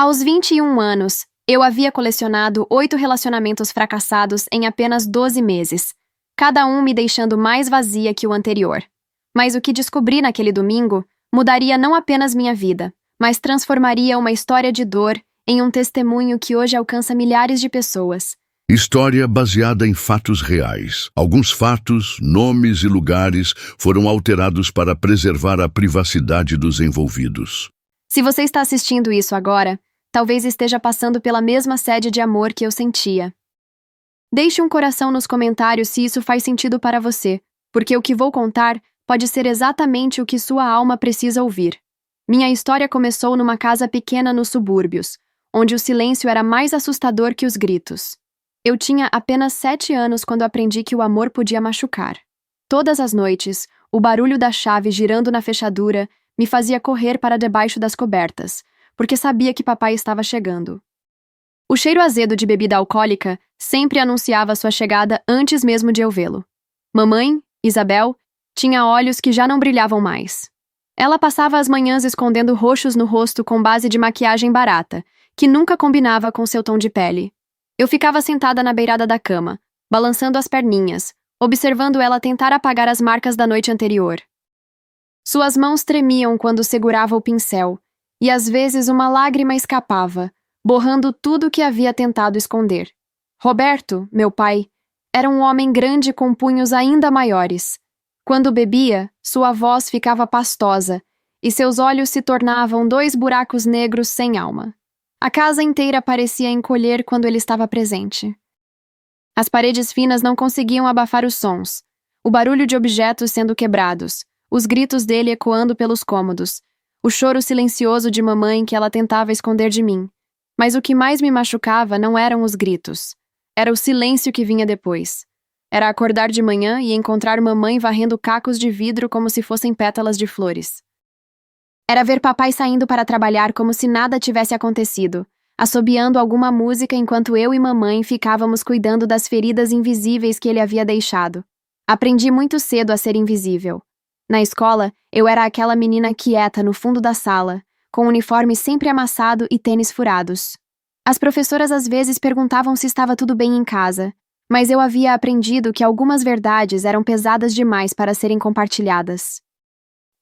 Aos 21 anos, eu havia colecionado 8 relacionamentos fracassados em apenas 12 meses, cada um me deixando mais vazia que o anterior. Mas o que descobri naquele domingo mudaria não apenas minha vida, mas transformaria uma história de dor em um testemunho que hoje alcança milhares de pessoas. História baseada em fatos reais. Alguns fatos, nomes e lugares foram alterados para preservar a privacidade dos envolvidos. Se você está assistindo isso agora, talvez esteja passando pela mesma sede de amor que eu sentia. Deixe um coração nos comentários se isso faz sentido para você, porque o que vou contar pode ser exatamente o que sua alma precisa ouvir. Minha história começou numa casa pequena nos subúrbios, onde o silêncio era mais assustador que os gritos. Eu tinha apenas 7 anos quando aprendi que o amor podia machucar. Todas as noites, o barulho da chave girando na fechadura me fazia correr para debaixo das cobertas, porque sabia que papai estava chegando. O cheiro azedo de bebida alcoólica sempre anunciava sua chegada antes mesmo de eu vê-lo. Mamãe, Isabel, tinha olhos que já não brilhavam mais. Ela passava as manhãs escondendo roxos no rosto com base de maquiagem barata, que nunca combinava com seu tom de pele. Eu ficava sentada na beirada da cama, balançando as perninhas, observando ela tentar apagar as marcas da noite anterior. Suas mãos tremiam quando segurava o pincel, e às vezes uma lágrima escapava, borrando tudo que havia tentado esconder. Roberto, meu pai, era um homem grande com punhos ainda maiores. Quando bebia, sua voz ficava pastosa, e seus olhos se tornavam 2 buracos negros sem alma. A casa inteira parecia encolher quando ele estava presente. As paredes finas não conseguiam abafar os sons, o barulho de objetos sendo quebrados, os gritos dele ecoando pelos cômodos, o choro silencioso de mamãe que ela tentava esconder de mim. Mas o que mais me machucava não eram os gritos. Era o silêncio que vinha depois. Era acordar de manhã e encontrar mamãe varrendo cacos de vidro como se fossem pétalas de flores. Era ver papai saindo para trabalhar como se nada tivesse acontecido, assobiando alguma música enquanto eu e mamãe ficávamos cuidando das feridas invisíveis que ele havia deixado. Aprendi muito cedo a ser invisível. Na escola, eu era aquela menina quieta no fundo da sala, com o uniforme sempre amassado e tênis furados. As professoras às vezes perguntavam se estava tudo bem em casa, mas eu havia aprendido que algumas verdades eram pesadas demais para serem compartilhadas.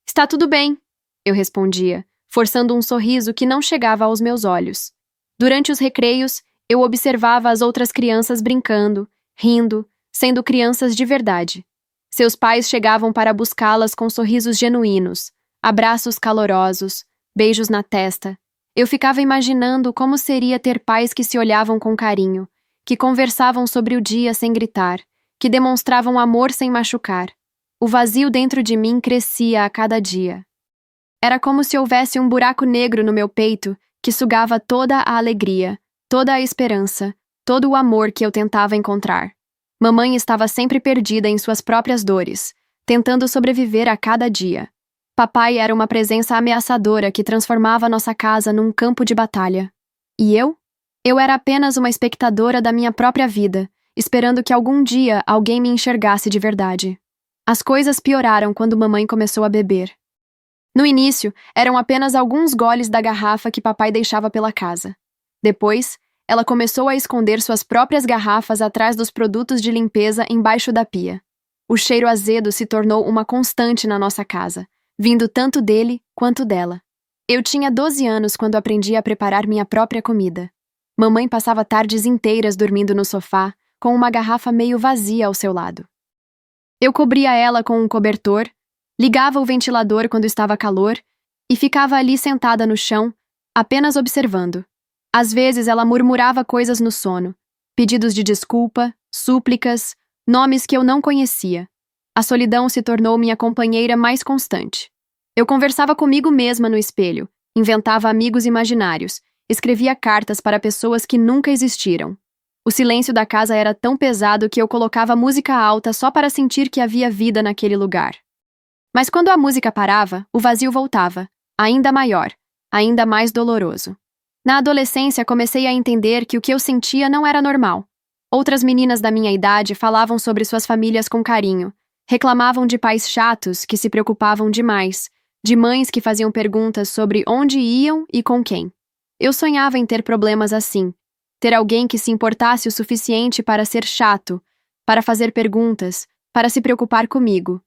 Está tudo bem, eu respondia, forçando um sorriso que não chegava aos meus olhos. Durante os recreios, eu observava as outras crianças brincando, rindo, sendo crianças de verdade. Seus pais chegavam para buscá-las com sorrisos genuínos, abraços calorosos, beijos na testa. Eu ficava imaginando como seria ter pais que se olhavam com carinho, que conversavam sobre o dia sem gritar, que demonstravam amor sem machucar. O vazio dentro de mim crescia a cada dia. Era como se houvesse um buraco negro no meu peito que sugava toda a alegria, toda a esperança, todo o amor que eu tentava encontrar. Mamãe estava sempre perdida em suas próprias dores, tentando sobreviver a cada dia. Papai era uma presença ameaçadora que transformava nossa casa num campo de batalha. E eu? Eu era apenas uma espectadora da minha própria vida, esperando que algum dia alguém me enxergasse de verdade. As coisas pioraram quando mamãe começou a beber. No início, eram apenas alguns goles da garrafa que papai deixava pela casa. Depois, ela começou a esconder suas próprias garrafas atrás dos produtos de limpeza embaixo da pia. O cheiro azedo se tornou uma constante na nossa casa, vindo tanto dele quanto dela. Eu tinha 12 anos quando aprendi a preparar minha própria comida. Mamãe passava tardes inteiras dormindo no sofá, com uma garrafa meio vazia ao seu lado. Eu cobria ela com um cobertor, ligava o ventilador quando estava calor e ficava ali sentada no chão, apenas observando. Às vezes ela murmurava coisas no sono, pedidos de desculpa, súplicas, nomes que eu não conhecia. A solidão se tornou minha companheira mais constante. Eu conversava comigo mesma no espelho, inventava amigos imaginários, escrevia cartas para pessoas que nunca existiram. O silêncio da casa era tão pesado que eu colocava música alta só para sentir que havia vida naquele lugar. Mas quando a música parava, o vazio voltava, ainda maior, ainda mais doloroso. Na adolescência, comecei a entender que o que eu sentia não era normal. Outras meninas da minha idade falavam sobre suas famílias com carinho, reclamavam de pais chatos que se preocupavam demais, de mães que faziam perguntas sobre onde iam e com quem. Eu sonhava em ter problemas assim. Ter alguém que se importasse o suficiente para ser chato, para fazer perguntas, para se preocupar comigo.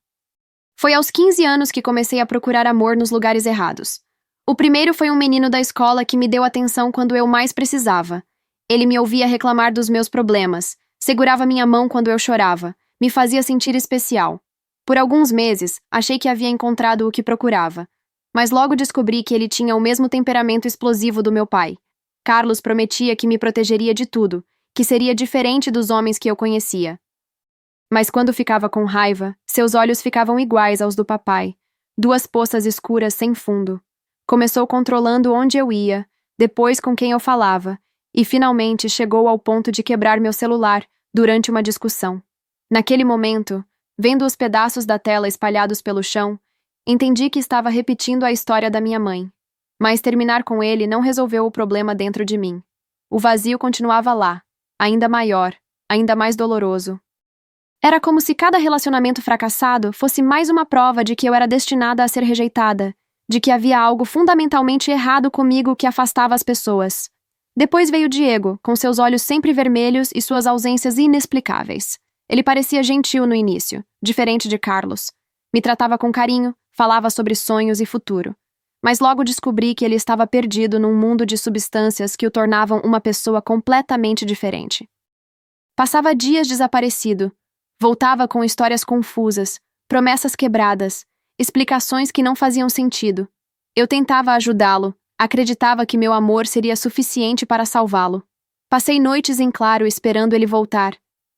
Foi aos 15 anos que comecei a procurar amor nos lugares errados. O primeiro foi um menino da escola que me deu atenção quando eu mais precisava. Ele me ouvia reclamar dos meus problemas, segurava minha mão quando eu chorava, me fazia sentir especial. Por alguns meses, achei que havia encontrado o que procurava, mas logo descobri que ele tinha o mesmo temperamento explosivo do meu pai. Carlos prometia que me protegeria de tudo, que seria diferente dos homens que eu conhecia. Mas quando ficava com raiva, seus olhos ficavam iguais aos do papai, duas poças escuras sem fundo. Começou controlando onde eu ia, depois com quem eu falava, e finalmente chegou ao ponto de quebrar meu celular durante uma discussão. Naquele momento, vendo os pedaços da tela espalhados pelo chão, entendi que estava repetindo a história da minha mãe. Mas terminar com ele não resolveu o problema dentro de mim. O vazio continuava lá, ainda maior, ainda mais doloroso. Era como se cada relacionamento fracassado fosse mais uma prova de que eu era destinada a ser rejeitada, de que havia algo fundamentalmente errado comigo que afastava as pessoas. Depois veio Diego, com seus olhos sempre vermelhos e suas ausências inexplicáveis. Ele parecia gentil no início, diferente de Carlos. Me tratava com carinho, falava sobre sonhos e futuro. Mas logo descobri que ele estava perdido num mundo de substâncias que o tornavam uma pessoa completamente diferente. Passava dias desaparecido. Voltava com histórias confusas, promessas quebradas, explicações que não faziam sentido. Eu tentava ajudá-lo, acreditava que meu amor seria suficiente para salvá-lo. Passei noites em claro esperando ele voltar.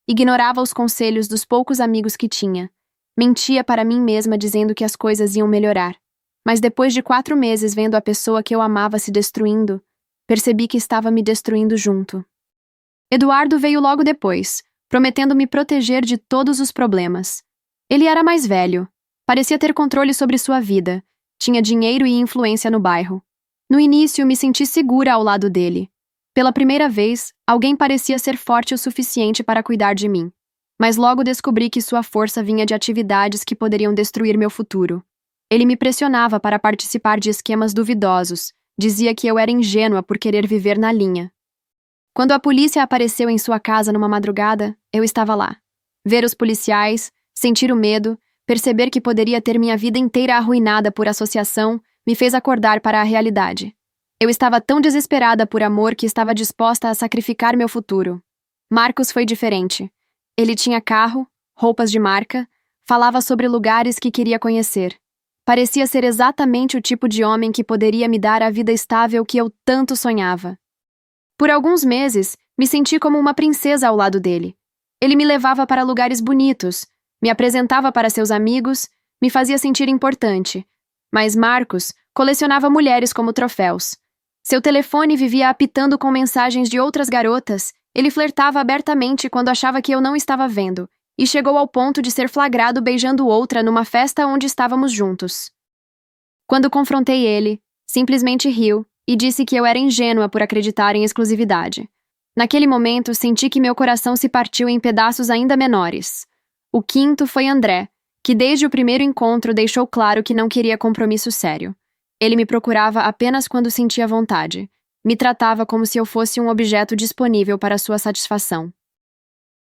Ignorava os conselhos dos poucos amigos que tinha. Mentia para mim mesma dizendo que as coisas iam melhorar. Mas depois de 4 meses vendo a pessoa que eu amava se destruindo, percebi que estava me destruindo junto. Eduardo veio logo depois, prometendo me proteger de todos os problemas. Ele era mais velho, parecia ter controle sobre sua vida, tinha dinheiro e influência no bairro. No início, me senti segura ao lado dele. Pela primeira vez, alguém parecia ser forte o suficiente para cuidar de mim. Mas logo descobri que sua força vinha de atividades que poderiam destruir meu futuro. Ele me pressionava para participar de esquemas duvidosos, dizia que eu era ingênua por querer viver na linha. Quando a polícia apareceu em sua casa numa madrugada, eu estava lá. Ver os policiais, sentir o medo, perceber que poderia ter minha vida inteira arruinada por associação, me fez acordar para a realidade. Eu estava tão desesperada por amor que estava disposta a sacrificar meu futuro. Marcos foi diferente. Ele tinha carro, roupas de marca, falava sobre lugares que queria conhecer. Parecia ser exatamente o tipo de homem que poderia me dar a vida estável que eu tanto sonhava. Por alguns meses, me senti como uma princesa ao lado dele. Ele me levava para lugares bonitos, me apresentava para seus amigos, me fazia sentir importante. Mas Marcos colecionava mulheres como troféus. Seu telefone vivia apitando com mensagens de outras garotas, ele flertava abertamente quando achava que eu não estava vendo, e chegou ao ponto de ser flagrado beijando outra numa festa onde estávamos juntos. Quando confrontei ele, simplesmente riu e disse que eu era ingênua por acreditar em exclusividade. Naquele momento, senti que meu coração se partiu em pedaços ainda menores. O quinto foi André, que desde o primeiro encontro deixou claro que não queria compromisso sério. Ele me procurava apenas quando sentia vontade. Me tratava como se eu fosse um objeto disponível para sua satisfação.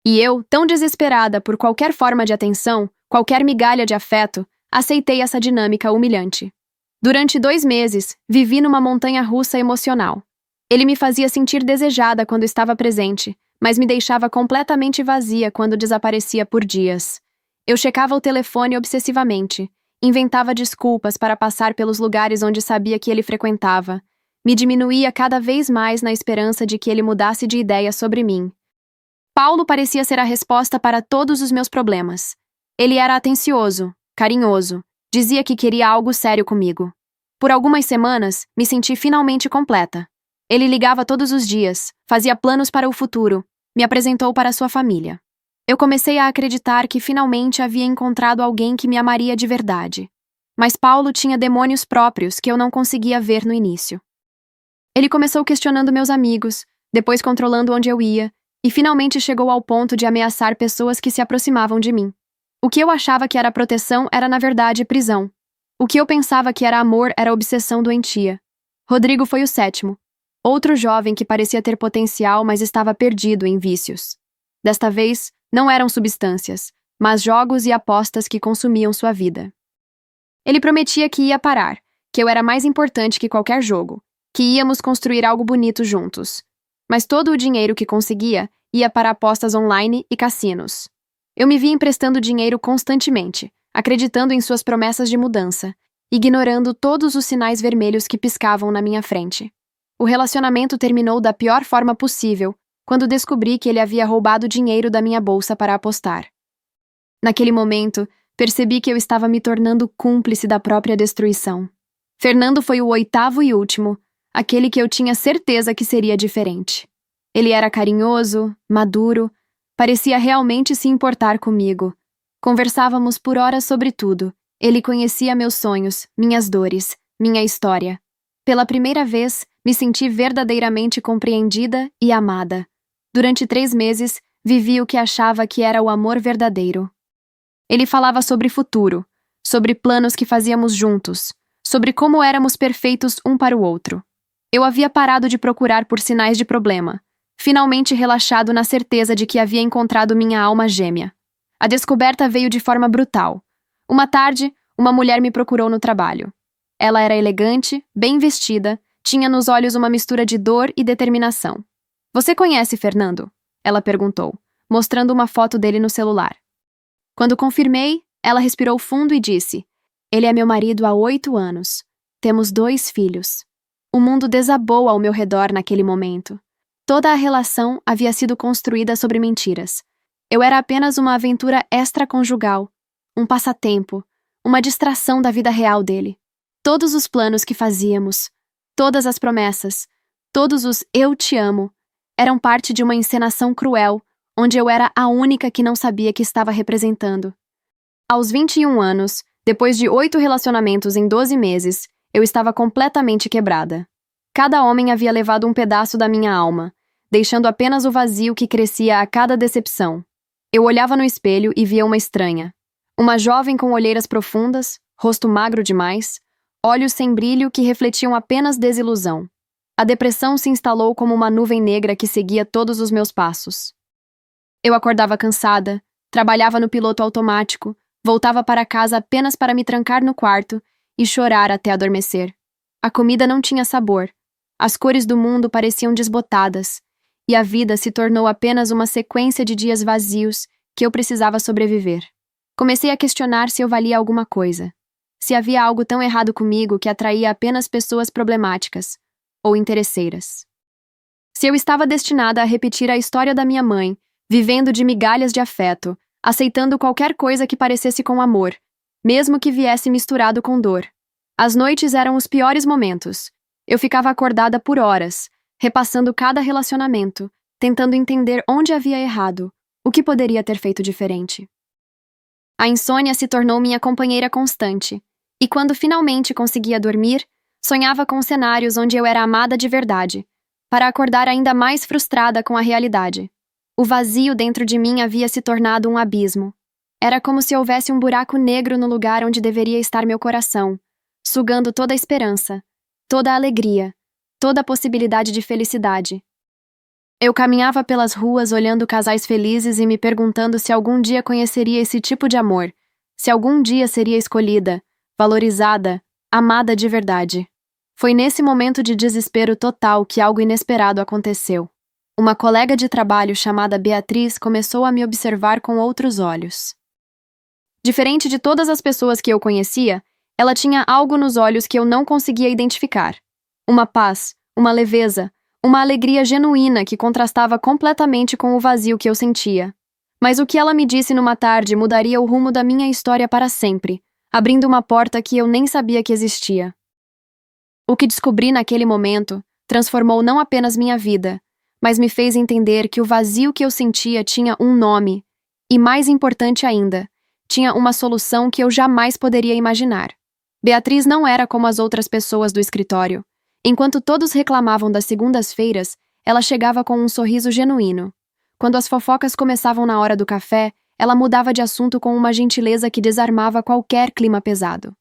E eu, tão desesperada por qualquer forma de atenção, qualquer migalha de afeto, aceitei essa dinâmica humilhante. Durante 2 meses, vivi numa montanha-russa emocional. Ele me fazia sentir desejada quando estava presente, mas me deixava completamente vazia quando desaparecia por dias. Eu checava o telefone obsessivamente, inventava desculpas para passar pelos lugares onde sabia que ele frequentava, me diminuía cada vez mais na esperança de que ele mudasse de ideia sobre mim. Paulo parecia ser a resposta para todos os meus problemas. Ele era atencioso, carinhoso, dizia que queria algo sério comigo. Por algumas semanas, me senti finalmente completa. Ele ligava todos os dias, fazia planos para o futuro, me apresentou para sua família. Eu comecei a acreditar que finalmente havia encontrado alguém que me amaria de verdade. Mas Paulo tinha demônios próprios que eu não conseguia ver no início. Ele começou questionando meus amigos, depois controlando onde eu ia, e finalmente chegou ao ponto de ameaçar pessoas que se aproximavam de mim. O que eu achava que era proteção era, na verdade, prisão. O que eu pensava que era amor era obsessão doentia. Rodrigo foi o 7º. Outro jovem que parecia ter potencial, mas estava perdido em vícios. Desta vez, não eram substâncias, mas jogos e apostas que consumiam sua vida. Ele prometia que ia parar, que eu era mais importante que qualquer jogo, que íamos construir algo bonito juntos. Mas todo o dinheiro que conseguia ia para apostas online e cassinos. Eu me via emprestando dinheiro constantemente, acreditando em suas promessas de mudança, ignorando todos os sinais vermelhos que piscavam na minha frente. O relacionamento terminou da pior forma possível, quando descobri que ele havia roubado dinheiro da minha bolsa para apostar. Naquele momento, percebi que eu estava me tornando cúmplice da própria destruição. Fernando foi o oitavo e último, aquele que eu tinha certeza que seria diferente. Ele era carinhoso, maduro, parecia realmente se importar comigo. Conversávamos por horas sobre tudo. Ele conhecia meus sonhos, minhas dores, minha história. Pela primeira vez, me senti verdadeiramente compreendida e amada. Durante 3 meses, vivi o que achava que era o amor verdadeiro. Ele falava sobre futuro, sobre planos que fazíamos juntos, sobre como éramos perfeitos um para o outro. Eu havia parado de procurar por sinais de problema, finalmente relaxado na certeza de que havia encontrado minha alma gêmea. A descoberta veio de forma brutal. Uma tarde, uma mulher me procurou no trabalho. Ela era elegante, bem vestida, tinha nos olhos uma mistura de dor e determinação. "Você conhece Fernando?" ela perguntou, mostrando uma foto dele no celular. Quando confirmei, ela respirou fundo e disse: "Ele é meu marido há 8 anos. Temos 2 filhos." O mundo desabou ao meu redor naquele momento. Toda a relação havia sido construída sobre mentiras. Eu era apenas uma aventura extraconjugal, um passatempo, uma distração da vida real dele. Todos os planos que fazíamos, todas as promessas, todos os "eu te amo", eram parte de uma encenação cruel, onde eu era a única que não sabia que estava representando. Aos 21 anos, depois de 8 relacionamentos em 12 meses, eu estava completamente quebrada. Cada homem havia levado um pedaço da minha alma, deixando apenas o vazio que crescia a cada decepção. Eu olhava no espelho e via uma estranha. Uma jovem com olheiras profundas, rosto magro demais, olhos sem brilho que refletiam apenas desilusão. A depressão se instalou como uma nuvem negra que seguia todos os meus passos. Eu acordava cansada, trabalhava no piloto automático, voltava para casa apenas para me trancar no quarto e chorar até adormecer. A comida não tinha sabor, as cores do mundo pareciam desbotadas, e a vida se tornou apenas uma sequência de dias vazios que eu precisava sobreviver. Comecei a questionar se eu valia alguma coisa, se havia algo tão errado comigo que atraía apenas pessoas problemáticas ou interesseiras. Se eu estava destinada a repetir a história da minha mãe, vivendo de migalhas de afeto, aceitando qualquer coisa que parecesse com amor, mesmo que viesse misturado com dor. As noites eram os piores momentos. Eu ficava acordada por horas, repassando cada relacionamento, tentando entender onde havia errado, o que poderia ter feito diferente. A insônia se tornou minha companheira constante, e quando finalmente conseguia dormir, sonhava com cenários onde eu era amada de verdade, para acordar ainda mais frustrada com a realidade. O vazio dentro de mim havia se tornado um abismo. Era como se houvesse um buraco negro no lugar onde deveria estar meu coração, sugando toda a esperança, toda a alegria, toda a possibilidade de felicidade. Eu caminhava pelas ruas olhando casais felizes e me perguntando se algum dia conheceria esse tipo de amor, se algum dia seria escolhida, valorizada, amada de verdade. Foi nesse momento de desespero total que algo inesperado aconteceu. Uma colega de trabalho chamada Beatriz começou a me observar com outros olhos. Diferente de todas as pessoas que eu conhecia, ela tinha algo nos olhos que eu não conseguia identificar. Uma paz, uma leveza, uma alegria genuína que contrastava completamente com o vazio que eu sentia. Mas o que ela me disse numa tarde mudaria o rumo da minha história para sempre, abrindo uma porta que eu nem sabia que existia. O que descobri naquele momento transformou não apenas minha vida, mas me fez entender que o vazio que eu sentia tinha um nome, e mais importante ainda, tinha uma solução que eu jamais poderia imaginar. Beatriz não era como as outras pessoas do escritório. Enquanto todos reclamavam das segundas-feiras, ela chegava com um sorriso genuíno. Quando as fofocas começavam na hora do café, ela mudava de assunto com uma gentileza que desarmava qualquer clima pesado.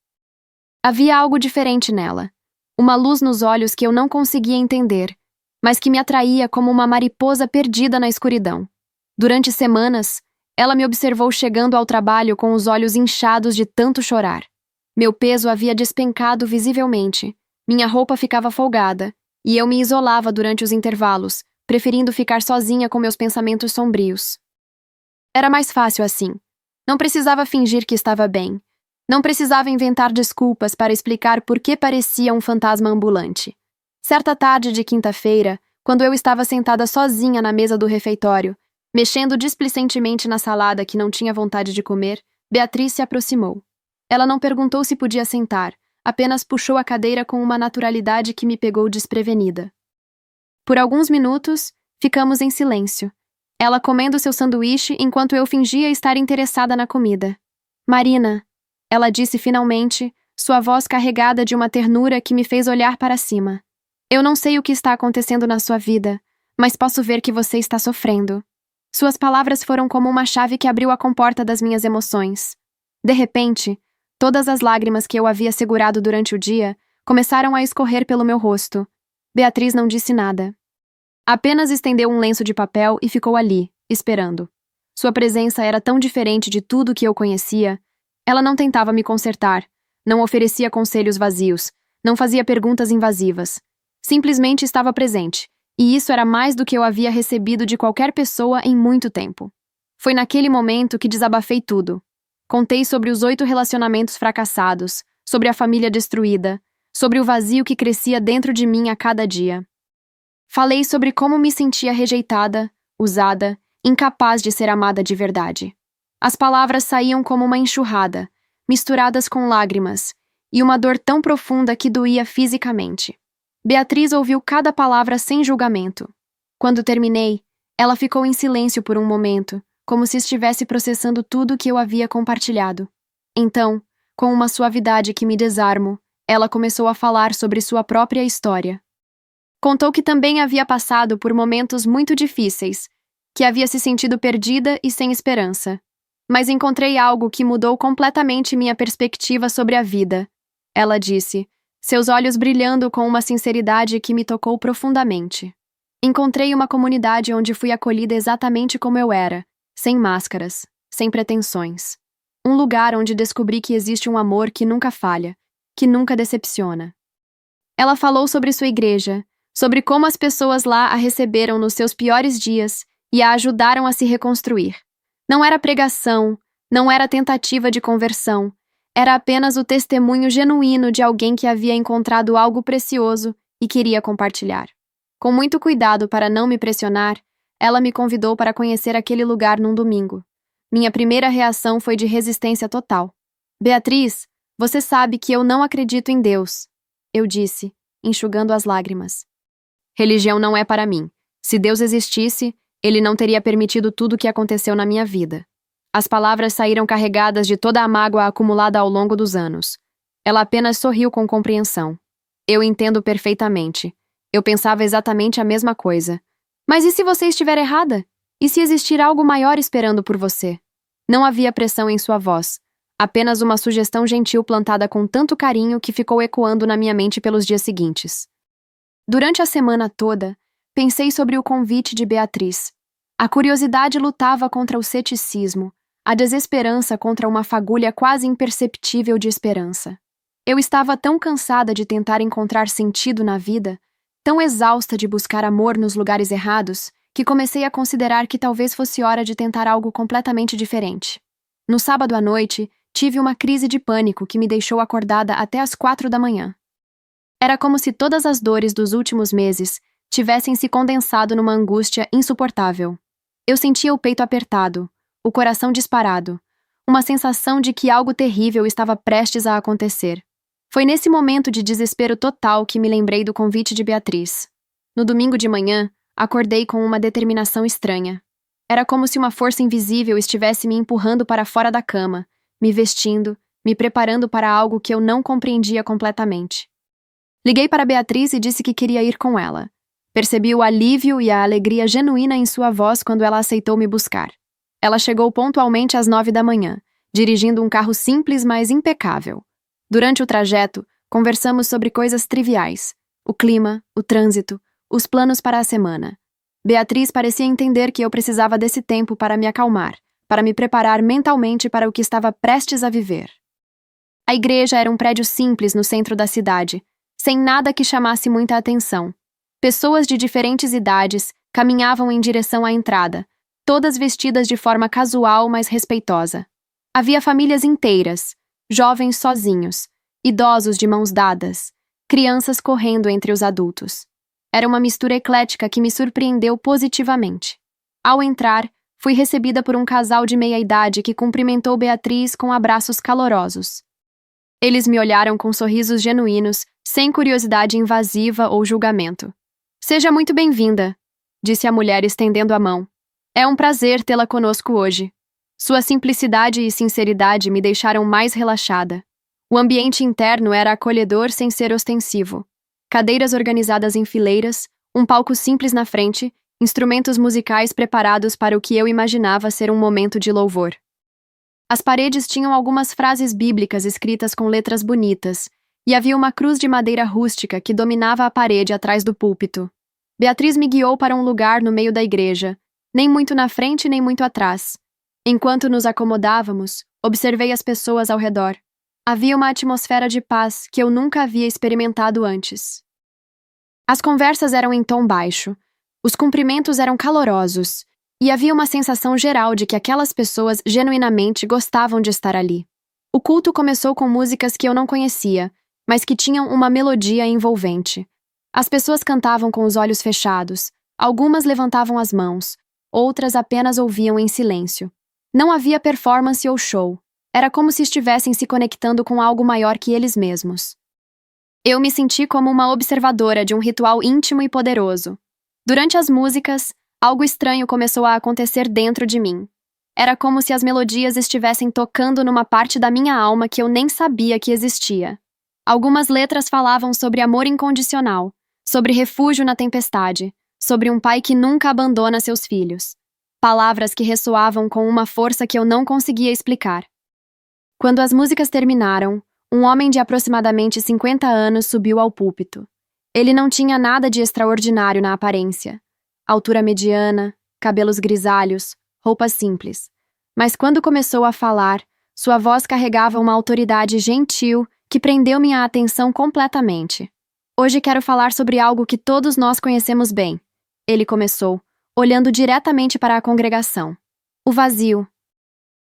Havia algo diferente nela. Uma luz nos olhos que eu não conseguia entender, mas que me atraía como uma mariposa perdida na escuridão. Durante semanas, ela me observou chegando ao trabalho com os olhos inchados de tanto chorar. Meu peso havia despencado visivelmente, minha roupa ficava folgada, e eu me isolava durante os intervalos, preferindo ficar sozinha com meus pensamentos sombrios. Era mais fácil assim. Não precisava fingir que estava bem. Não precisava inventar desculpas para explicar por que parecia um fantasma ambulante. Certa tarde de quinta-feira, quando eu estava sentada sozinha na mesa do refeitório, mexendo displicentemente na salada que não tinha vontade de comer, Beatriz se aproximou. Ela não perguntou se podia sentar, apenas puxou a cadeira com uma naturalidade que me pegou desprevenida. Por alguns minutos, ficamos em silêncio. Ela comendo seu sanduíche enquanto eu fingia estar interessada na comida. Marina, ela disse finalmente, sua voz carregada de uma ternura que me fez olhar para cima. Eu não sei o que está acontecendo na sua vida, mas posso ver que você está sofrendo. Suas palavras foram como uma chave que abriu a comporta das minhas emoções. De repente, todas as lágrimas que eu havia segurado durante o dia começaram a escorrer pelo meu rosto. Beatriz não disse nada. Apenas estendeu um lenço de papel e ficou ali, esperando. Sua presença era tão diferente de tudo que eu conhecia. Ela não tentava me consertar, não oferecia conselhos vazios, não fazia perguntas invasivas. Simplesmente estava presente, e isso era mais do que eu havia recebido de qualquer pessoa em muito tempo. Foi naquele momento que desabafei tudo. Contei sobre os 8 relacionamentos fracassados, sobre a família destruída, sobre o vazio que crescia dentro de mim a cada dia. Falei sobre como me sentia rejeitada, usada, incapaz de ser amada de verdade. As palavras saíam como uma enxurrada, misturadas com lágrimas, e uma dor tão profunda que doía fisicamente. Beatriz ouviu cada palavra sem julgamento. Quando terminei, ela ficou em silêncio por um momento, como se estivesse processando tudo que eu havia compartilhado. Então, com uma suavidade que me desarmo, ela começou a falar sobre sua própria história. Contou que também havia passado por momentos muito difíceis, que havia se sentido perdida e sem esperança. Mas encontrei algo que mudou completamente minha perspectiva sobre a vida. Ela disse, seus olhos brilhando com uma sinceridade que me tocou profundamente. Encontrei uma comunidade onde fui acolhida exatamente como eu era, sem máscaras, sem pretensões. Um lugar onde descobri que existe um amor que nunca falha, que nunca decepciona. Ela falou sobre sua igreja, sobre como as pessoas lá a receberam nos seus piores dias e a ajudaram a se reconstruir. Não era pregação, não era tentativa de conversão, era apenas o testemunho genuíno de alguém que havia encontrado algo precioso e queria compartilhar. Com muito cuidado para não me pressionar, ela me convidou para conhecer aquele lugar num domingo. Minha primeira reação foi de resistência total. Beatriz, você sabe que eu não acredito em Deus, eu disse, enxugando as lágrimas. Religião não é para mim. Se Deus existisse, Ele não teria permitido tudo o que aconteceu na minha vida. As palavras saíram carregadas de toda a mágoa acumulada ao longo dos anos. Ela apenas sorriu com compreensão. Eu entendo perfeitamente. Eu pensava exatamente a mesma coisa. Mas e se você estiver errada? E se existir algo maior esperando por você? Não havia pressão em sua voz. Apenas uma sugestão gentil plantada com tanto carinho que ficou ecoando na minha mente pelos dias seguintes. Durante a semana toda, pensei sobre o convite de Beatriz. A curiosidade lutava contra o ceticismo, a desesperança contra uma fagulha quase imperceptível de esperança. Eu estava tão cansada de tentar encontrar sentido na vida, tão exausta de buscar amor nos lugares errados, que comecei a considerar que talvez fosse hora de tentar algo completamente diferente. No sábado à noite, tive uma crise de pânico que me deixou acordada até às 4 da manhã. Era como se todas as dores dos últimos meses tivessem se condensado numa angústia insuportável. Eu sentia o peito apertado, o coração disparado, uma sensação de que algo terrível estava prestes a acontecer. Foi nesse momento de desespero total que me lembrei do convite de Beatriz. No domingo de manhã, acordei com uma determinação estranha. Era como se uma força invisível estivesse me empurrando para fora da cama, me vestindo, me preparando para algo que eu não compreendia completamente. Liguei para Beatriz e disse que queria ir com ela. Percebi o alívio e a alegria genuína em sua voz quando ela aceitou me buscar. Ela chegou pontualmente às 9 da manhã, dirigindo um carro simples, mas impecável. Durante o trajeto, conversamos sobre coisas triviais. O clima, o trânsito, os planos para a semana. Beatriz parecia entender que eu precisava desse tempo para me acalmar, para me preparar mentalmente para o que estava prestes a viver. A igreja era um prédio simples no centro da cidade, sem nada que chamasse muita atenção. Pessoas de diferentes idades caminhavam em direção à entrada, todas vestidas de forma casual, mas respeitosa. Havia famílias inteiras, jovens sozinhos, idosos de mãos dadas, crianças correndo entre os adultos. Era uma mistura eclética que me surpreendeu positivamente. Ao entrar, fui recebida por um casal de meia-idade que cumprimentou Beatriz com abraços calorosos. Eles me olharam com sorrisos genuínos, sem curiosidade invasiva ou julgamento. "Seja muito bem-vinda", disse a mulher estendendo a mão. "É um prazer tê-la conosco hoje." Sua simplicidade e sinceridade me deixaram mais relaxada. O ambiente interno era acolhedor sem ser ostensivo. Cadeiras organizadas em fileiras, um palco simples na frente, instrumentos musicais preparados para o que eu imaginava ser um momento de louvor. As paredes tinham algumas frases bíblicas escritas com letras bonitas, e havia uma cruz de madeira rústica que dominava a parede atrás do púlpito. Beatriz me guiou para um lugar no meio da igreja, nem muito na frente nem muito atrás. Enquanto nos acomodávamos, observei as pessoas ao redor. Havia uma atmosfera de paz que eu nunca havia experimentado antes. As conversas eram em tom baixo, os cumprimentos eram calorosos, e havia uma sensação geral de que aquelas pessoas genuinamente gostavam de estar ali. O culto começou com músicas que eu não conhecia, mas que tinham uma melodia envolvente. As pessoas cantavam com os olhos fechados, algumas levantavam as mãos, outras apenas ouviam em silêncio. Não havia performance ou show. Era como se estivessem se conectando com algo maior que eles mesmos. Eu me senti como uma observadora de um ritual íntimo e poderoso. Durante as músicas, algo estranho começou a acontecer dentro de mim. Era como se as melodias estivessem tocando numa parte da minha alma que eu nem sabia que existia. Algumas letras falavam sobre amor incondicional, sobre refúgio na tempestade, sobre um pai que nunca abandona seus filhos. Palavras que ressoavam com uma força que eu não conseguia explicar. Quando as músicas terminaram, um homem de aproximadamente 50 anos subiu ao púlpito. Ele não tinha nada de extraordinário na aparência. Altura mediana, cabelos grisalhos, roupas simples. Mas quando começou a falar, sua voz carregava uma autoridade gentil que prendeu minha atenção completamente. "Hoje quero falar sobre algo que todos nós conhecemos bem", ele começou, olhando diretamente para a congregação. "O vazio.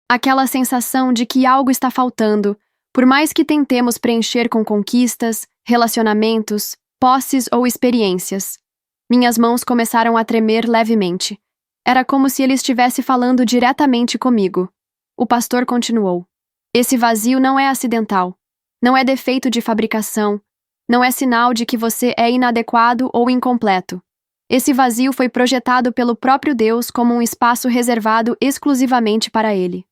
Aquela sensação de que algo está faltando, por mais que tentemos preencher com conquistas, relacionamentos, posses ou experiências." Minhas mãos começaram a tremer levemente. Era como se ele estivesse falando diretamente comigo. O pastor continuou. "Esse vazio não é acidental. Não é defeito de fabricação. Não é sinal de que você é inadequado ou incompleto. Esse vazio foi projetado pelo próprio Deus como um espaço reservado exclusivamente para Ele.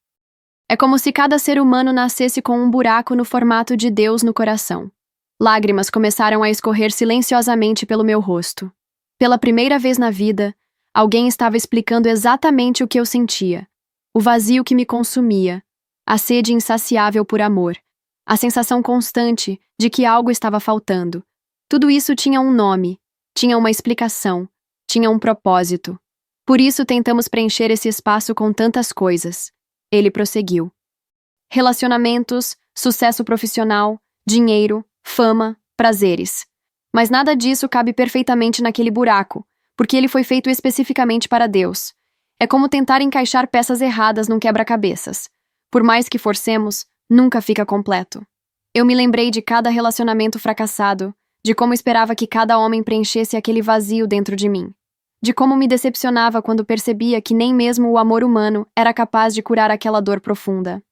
É como se cada ser humano nascesse com um buraco no formato de Deus no coração." Lágrimas começaram a escorrer silenciosamente pelo meu rosto. Pela primeira vez na vida, alguém estava explicando exatamente o que eu sentia. O vazio que me consumia, a sede insaciável por amor, a sensação constante de que algo estava faltando. Tudo isso tinha um nome, tinha uma explicação, tinha um propósito. Por isso tentamos preencher esse espaço com tantas coisas. Ele prosseguiu. Relacionamentos, sucesso profissional, dinheiro, fama, prazeres. Mas nada disso cabe perfeitamente naquele buraco, porque ele foi feito especificamente para Deus. É como tentar encaixar peças erradas num quebra-cabeças. Por mais que forcemos, nunca fica completo. Eu me lembrei de cada relacionamento fracassado, de como esperava que cada homem preenchesse aquele vazio dentro de mim. De como me decepcionava quando percebia que nem mesmo o amor humano era capaz de curar aquela dor profunda.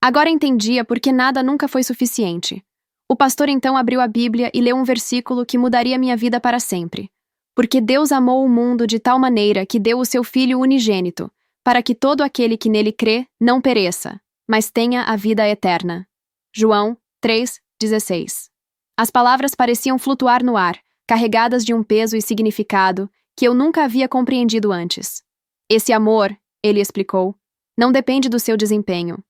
Agora entendia por que nada nunca foi suficiente. O pastor então abriu a Bíblia e leu um versículo que mudaria minha vida para sempre. Porque Deus amou o mundo de tal maneira que deu o seu Filho unigênito, para que todo aquele que nele crê não pereça, mas tenha a vida eterna. João 3:16. As palavras pareciam flutuar no ar, carregadas de um peso e significado que eu nunca havia compreendido antes. Esse amor, ele explicou, não depende do seu desempenho.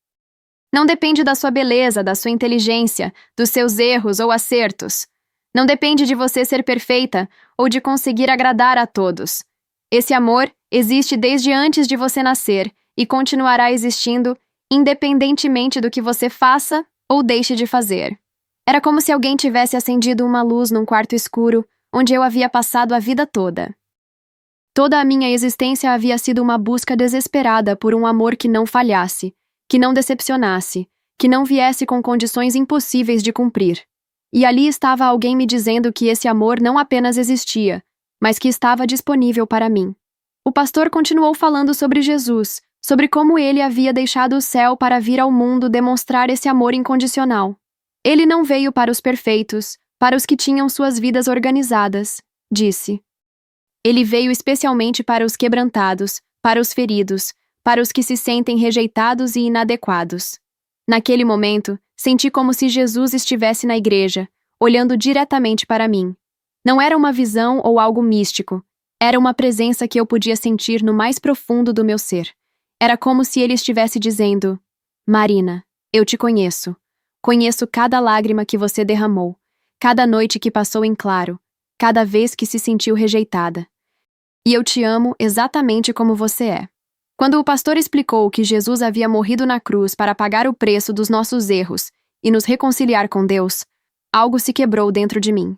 Não depende da sua beleza, da sua inteligência, dos seus erros ou acertos. Não depende de você ser perfeita ou de conseguir agradar a todos. Esse amor existe desde antes de você nascer e continuará existindo independentemente do que você faça ou deixe de fazer. Era como se alguém tivesse acendido uma luz num quarto escuro onde eu havia passado a vida toda. Toda a minha existência havia sido uma busca desesperada por um amor que não falhasse, que não decepcionasse, que não viesse com condições impossíveis de cumprir. E ali estava alguém me dizendo que esse amor não apenas existia, mas que estava disponível para mim. O pastor continuou falando sobre Jesus, sobre como ele havia deixado o céu para vir ao mundo demonstrar esse amor incondicional. Ele não veio para os perfeitos, para os que tinham suas vidas organizadas, disse. Ele veio especialmente para os quebrantados, para os feridos, para os que se sentem rejeitados e inadequados. Naquele momento, senti como se Jesus estivesse na igreja, olhando diretamente para mim. Não era uma visão ou algo místico. Era uma presença que eu podia sentir no mais profundo do meu ser. Era como se ele estivesse dizendo: Marina, eu te conheço. Conheço cada lágrima que você derramou, cada noite que passou em claro, cada vez que se sentiu rejeitada. E eu te amo exatamente como você é. Quando o pastor explicou que Jesus havia morrido na cruz para pagar o preço dos nossos erros e nos reconciliar com Deus, algo se quebrou dentro de mim.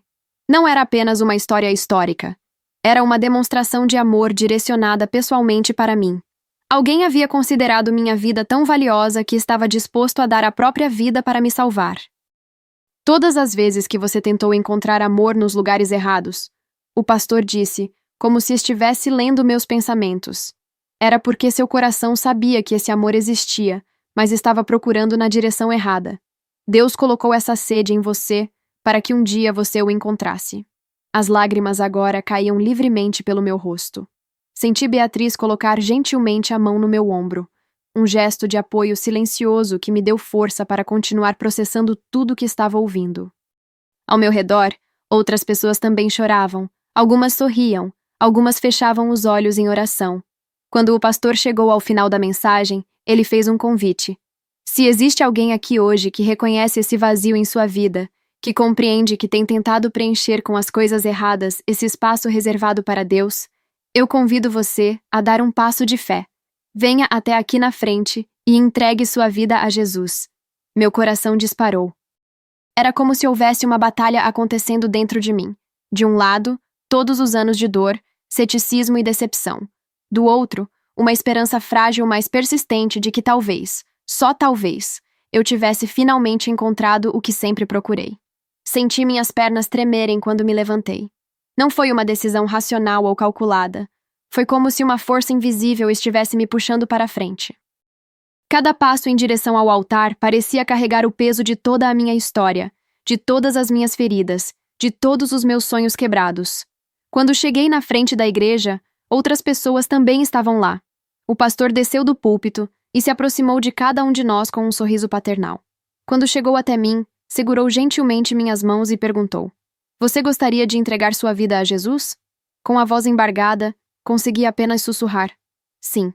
Não era apenas uma história histórica. Era uma demonstração de amor direcionada pessoalmente para mim. Alguém havia considerado minha vida tão valiosa que estava disposto a dar a própria vida para me salvar. Todas as vezes que você tentou encontrar amor nos lugares errados, o pastor disse, como se estivesse lendo meus pensamentos. Era porque seu coração sabia que esse amor existia, mas estava procurando na direção errada. Deus colocou essa sede em você para que um dia você o encontrasse. As lágrimas agora caíam livremente pelo meu rosto. Senti Beatriz colocar gentilmente a mão no meu ombro, um gesto de apoio silencioso que me deu força para continuar processando tudo o que estava ouvindo. Ao meu redor, outras pessoas também choravam, algumas sorriam, algumas fechavam os olhos em oração. Quando o pastor chegou ao final da mensagem, ele fez um convite. Se existe alguém aqui hoje que reconhece esse vazio em sua vida, que compreende que tem tentado preencher com as coisas erradas esse espaço reservado para Deus, eu convido você a dar um passo de fé. Venha até aqui na frente e entregue sua vida a Jesus. Meu coração disparou. Era como se houvesse uma batalha acontecendo dentro de mim. De um lado, todos os anos de dor, ceticismo e decepção. Do outro, uma esperança frágil mas persistente de que talvez, só talvez, eu tivesse finalmente encontrado o que sempre procurei. Senti minhas pernas tremerem quando me levantei. Não foi uma decisão racional ou calculada. Foi como se uma força invisível estivesse me puxando para a frente. Cada passo em direção ao altar parecia carregar o peso de toda a minha história, de todas as minhas feridas, de todos os meus sonhos quebrados. Quando cheguei na frente da igreja, outras pessoas também estavam lá. O pastor desceu do púlpito e se aproximou de cada um de nós com um sorriso paternal. Quando chegou até mim, segurou gentilmente minhas mãos e perguntou: Você gostaria de entregar sua vida a Jesus? Com a voz embargada, consegui apenas sussurrar: Sim.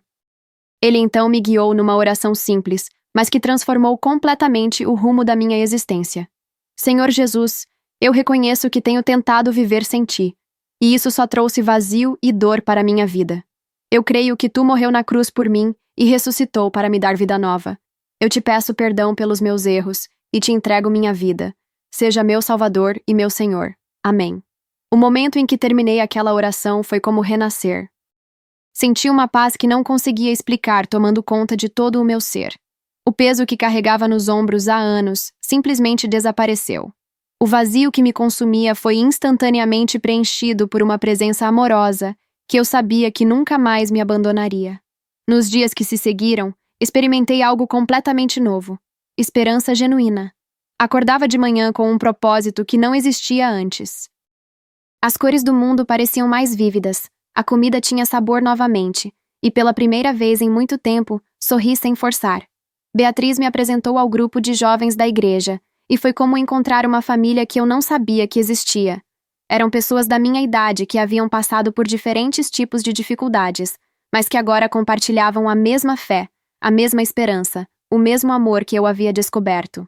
Ele então me guiou numa oração simples, mas que transformou completamente o rumo da minha existência. Senhor Jesus, eu reconheço que tenho tentado viver sem ti, e isso só trouxe vazio e dor para minha vida. Eu creio que tu morreu na cruz por mim e ressuscitou para me dar vida nova. Eu te peço perdão pelos meus erros e te entrego minha vida. Seja meu Salvador e meu Senhor. Amém. O momento em que terminei aquela oração foi como renascer. Senti uma paz que não conseguia explicar tomando conta de todo o meu ser. O peso que carregava nos ombros há anos simplesmente desapareceu. O vazio que me consumia foi instantaneamente preenchido por uma presença amorosa que eu sabia que nunca mais me abandonaria. Nos dias que se seguiram, experimentei algo completamente novo. Esperança genuína. Acordava de manhã com um propósito que não existia antes. As cores do mundo pareciam mais vívidas, a comida tinha sabor novamente, e pela primeira vez em muito tempo, sorri sem forçar. Beatriz me apresentou ao grupo de jovens da igreja, e foi como encontrar uma família que eu não sabia que existia. Eram pessoas da minha idade que haviam passado por diferentes tipos de dificuldades, mas que agora compartilhavam a mesma fé, a mesma esperança, o mesmo amor que eu havia descoberto.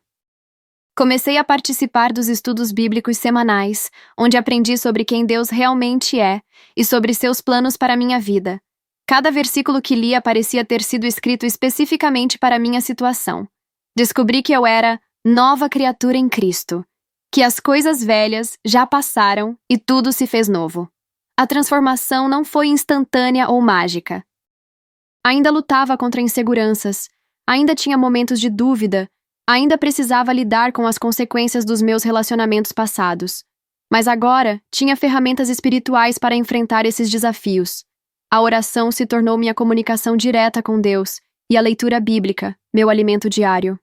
Comecei a participar dos estudos bíblicos semanais, onde aprendi sobre quem Deus realmente é e sobre seus planos para minha vida. Cada versículo que lia parecia ter sido escrito especificamente para minha situação. Descobri que eu era nova criatura em Cristo, que as coisas velhas já passaram e tudo se fez novo. A transformação não foi instantânea ou mágica. Ainda lutava contra inseguranças, ainda tinha momentos de dúvida, ainda precisava lidar com as consequências dos meus relacionamentos passados. Mas agora tinha ferramentas espirituais para enfrentar esses desafios. A oração se tornou minha comunicação direta com Deus e a leitura bíblica, meu alimento diário.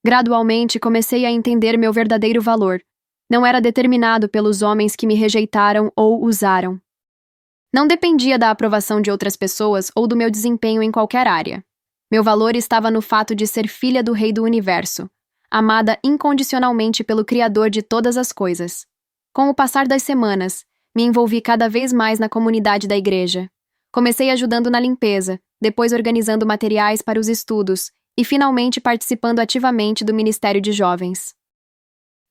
Gradualmente comecei a entender meu verdadeiro valor. Não era determinado pelos homens que me rejeitaram ou usaram. Não dependia da aprovação de outras pessoas ou do meu desempenho em qualquer área. Meu valor estava no fato de ser filha do Rei do Universo, amada incondicionalmente pelo Criador de todas as coisas. Com o passar das semanas, me envolvi cada vez mais na comunidade da igreja. Comecei ajudando na limpeza, depois organizando materiais para os estudos e finalmente participando ativamente do Ministério de Jovens.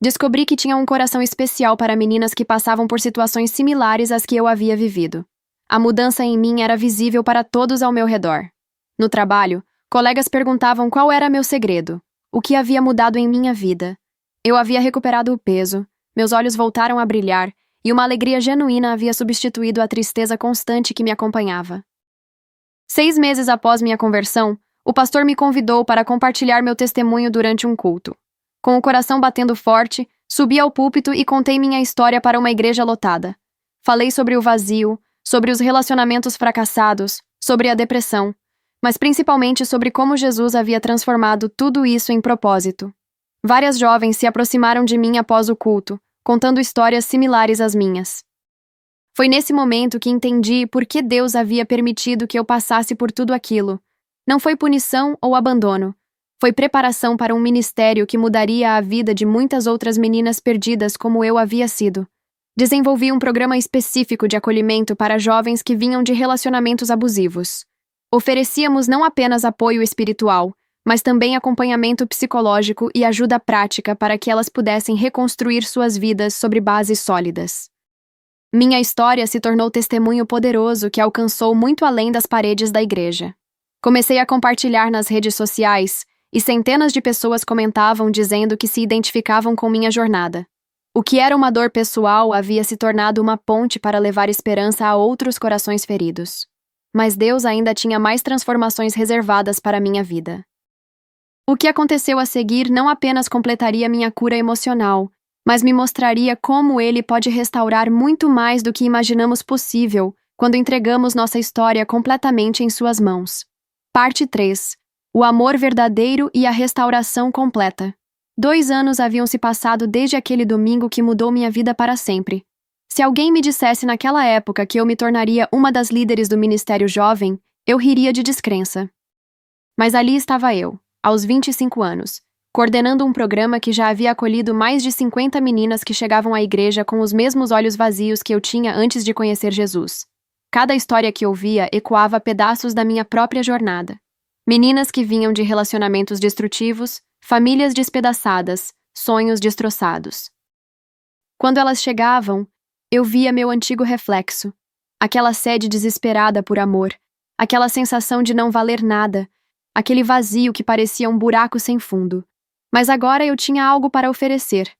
Descobri que tinha um coração especial para meninas que passavam por situações similares às que eu havia vivido. A mudança em mim era visível para todos ao meu redor. No trabalho, colegas perguntavam qual era meu segredo, o que havia mudado em minha vida. Eu havia recuperado o peso, meus olhos voltaram a brilhar e uma alegria genuína havia substituído a tristeza constante que me acompanhava. 6 meses após minha conversão, o pastor me convidou para compartilhar meu testemunho durante um culto. Com o coração batendo forte, subi ao púlpito e contei minha história para uma igreja lotada. Falei sobre o vazio, sobre os relacionamentos fracassados, sobre a depressão, mas principalmente sobre como Jesus havia transformado tudo isso em propósito. Várias jovens se aproximaram de mim após o culto, contando histórias similares às minhas. Foi nesse momento que entendi por que Deus havia permitido que eu passasse por tudo aquilo. Não foi punição ou abandono. Foi preparação para um ministério que mudaria a vida de muitas outras meninas perdidas como eu havia sido. Desenvolvi um programa específico de acolhimento para jovens que vinham de relacionamentos abusivos. Oferecíamos não apenas apoio espiritual, mas também acompanhamento psicológico e ajuda prática para que elas pudessem reconstruir suas vidas sobre bases sólidas. Minha história se tornou testemunho poderoso que alcançou muito além das paredes da igreja. Comecei a compartilhar nas redes sociais e centenas de pessoas comentavam dizendo que se identificavam com minha jornada. O que era uma dor pessoal havia se tornado uma ponte para levar esperança a outros corações feridos. Mas Deus ainda tinha mais transformações reservadas para minha vida. O que aconteceu a seguir não apenas completaria minha cura emocional, mas me mostraria como Ele pode restaurar muito mais do que imaginamos possível quando entregamos nossa história completamente em Suas mãos. Parte 3. O amor verdadeiro e a restauração completa. 2 anos haviam se passado desde aquele domingo que mudou minha vida para sempre. Se alguém me dissesse naquela época que eu me tornaria uma das líderes do Ministério Jovem, eu riria de descrença. Mas ali estava eu, aos 25 anos, coordenando um programa que já havia acolhido mais de 50 meninas que chegavam à igreja com os mesmos olhos vazios que eu tinha antes de conhecer Jesus. Cada história que ouvia ecoava pedaços da minha própria jornada. Meninas que vinham de relacionamentos destrutivos, famílias despedaçadas, sonhos destroçados. Quando elas chegavam, eu via meu antigo reflexo, aquela sede desesperada por amor, aquela sensação de não valer nada, aquele vazio que parecia um buraco sem fundo. Mas agora eu tinha algo para oferecer,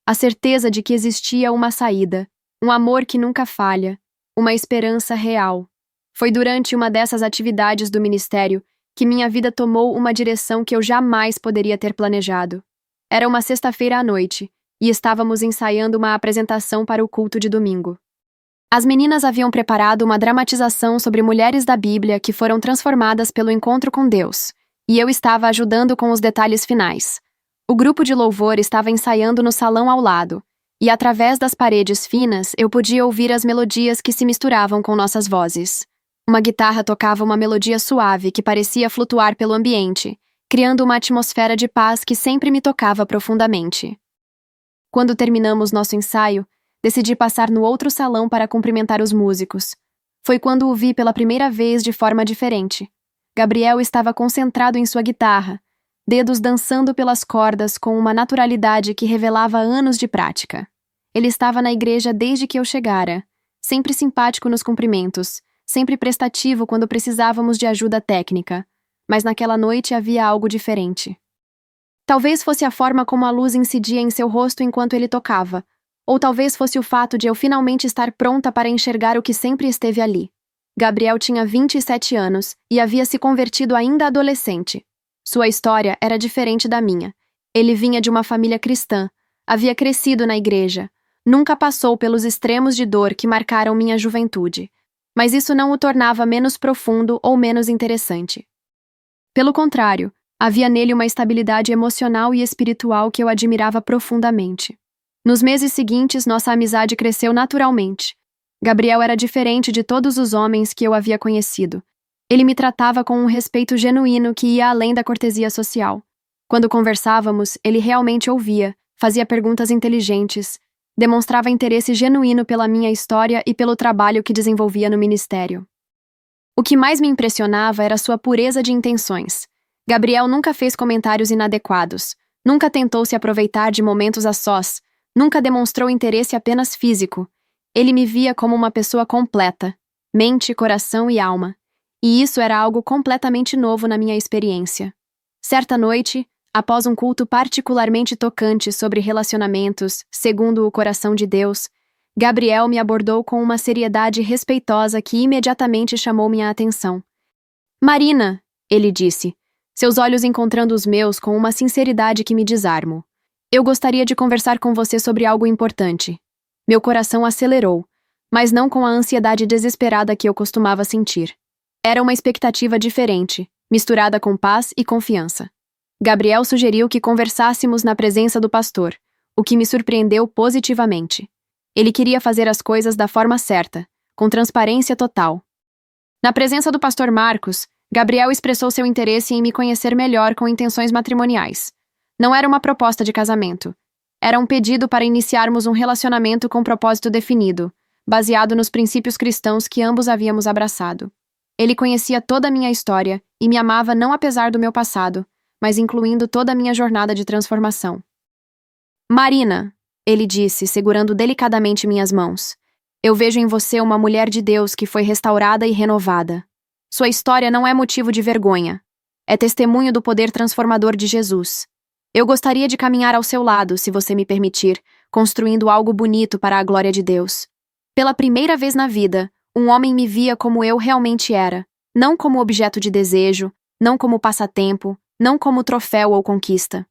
a certeza de que existia uma saída, um amor que nunca falha, uma esperança real. Foi durante uma dessas atividades do ministério que minha vida tomou uma direção que eu jamais poderia ter planejado. Era uma sexta-feira à noite, e estávamos ensaiando uma apresentação para o culto de domingo. As meninas haviam preparado uma dramatização sobre mulheres da Bíblia que foram transformadas pelo encontro com Deus, e eu estava ajudando com os detalhes finais. O grupo de louvor estava ensaiando no salão ao lado, e através das paredes finas eu podia ouvir as melodias que se misturavam com nossas vozes. Uma guitarra tocava uma melodia suave que parecia flutuar pelo ambiente, criando uma atmosfera de paz que sempre me tocava profundamente. Quando terminamos nosso ensaio, decidi passar no outro salão para cumprimentar os músicos. Foi quando o vi pela primeira vez de forma diferente. Gabriel estava concentrado em sua guitarra, dedos dançando pelas cordas com uma naturalidade que revelava anos de prática. Ele estava na igreja desde que eu chegara, sempre simpático nos cumprimentos, sempre prestativo quando precisávamos de ajuda técnica, mas naquela noite havia algo diferente. Talvez fosse a forma como a luz incidia em seu rosto enquanto ele tocava, ou talvez fosse o fato de eu finalmente estar pronta para enxergar o que sempre esteve ali. Gabriel tinha 27 anos e havia se convertido ainda adolescente. Sua história era diferente da minha. Ele vinha de uma família cristã, havia crescido na igreja, nunca passou pelos extremos de dor que marcaram minha juventude, mas isso não o tornava menos profundo ou menos interessante. Pelo contrário, havia nele uma estabilidade emocional e espiritual que eu admirava profundamente. Nos meses seguintes, nossa amizade cresceu naturalmente. Gabriel era diferente de todos os homens que eu havia conhecido. Ele me tratava com um respeito genuíno que ia além da cortesia social. Quando conversávamos, ele realmente ouvia, fazia perguntas inteligentes, demonstrava interesse genuíno pela minha história e pelo trabalho que desenvolvia no ministério. O que mais me impressionava era sua pureza de intenções. Gabriel nunca fez comentários inadequados, nunca tentou se aproveitar de momentos a sós, nunca demonstrou interesse apenas físico. Ele me via como uma pessoa completa, mente, coração e alma. E isso era algo completamente novo na minha experiência. Certa noite, após um culto particularmente tocante sobre relacionamentos, segundo o coração de Deus, Gabriel me abordou com uma seriedade respeitosa que imediatamente chamou minha atenção. "Marina", ele disse, seus olhos encontrando os meus com uma sinceridade que me desarmo. "Eu gostaria de conversar com você sobre algo importante." Meu coração acelerou, mas não com a ansiedade desesperada que eu costumava sentir. Era uma expectativa diferente, misturada com paz e confiança. Gabriel sugeriu que conversássemos na presença do pastor, o que me surpreendeu positivamente. Ele queria fazer as coisas da forma certa, com transparência total. Na presença do pastor Marcos, Gabriel expressou seu interesse em me conhecer melhor com intenções matrimoniais. Não era uma proposta de casamento. Era um pedido para iniciarmos um relacionamento com propósito definido, baseado nos princípios cristãos que ambos havíamos abraçado. Ele conhecia toda a minha história e me amava não apesar do meu passado, mas incluindo toda a minha jornada de transformação. "Marina", ele disse, segurando delicadamente minhas mãos, "eu vejo em você uma mulher de Deus que foi restaurada e renovada. Sua história não é motivo de vergonha. É testemunho do poder transformador de Jesus. Eu gostaria de caminhar ao seu lado, se você me permitir, construindo algo bonito para a glória de Deus. Pela primeira vez na vida, um homem me via como eu realmente era, não como objeto de desejo, não como passatempo, não como troféu ou conquista.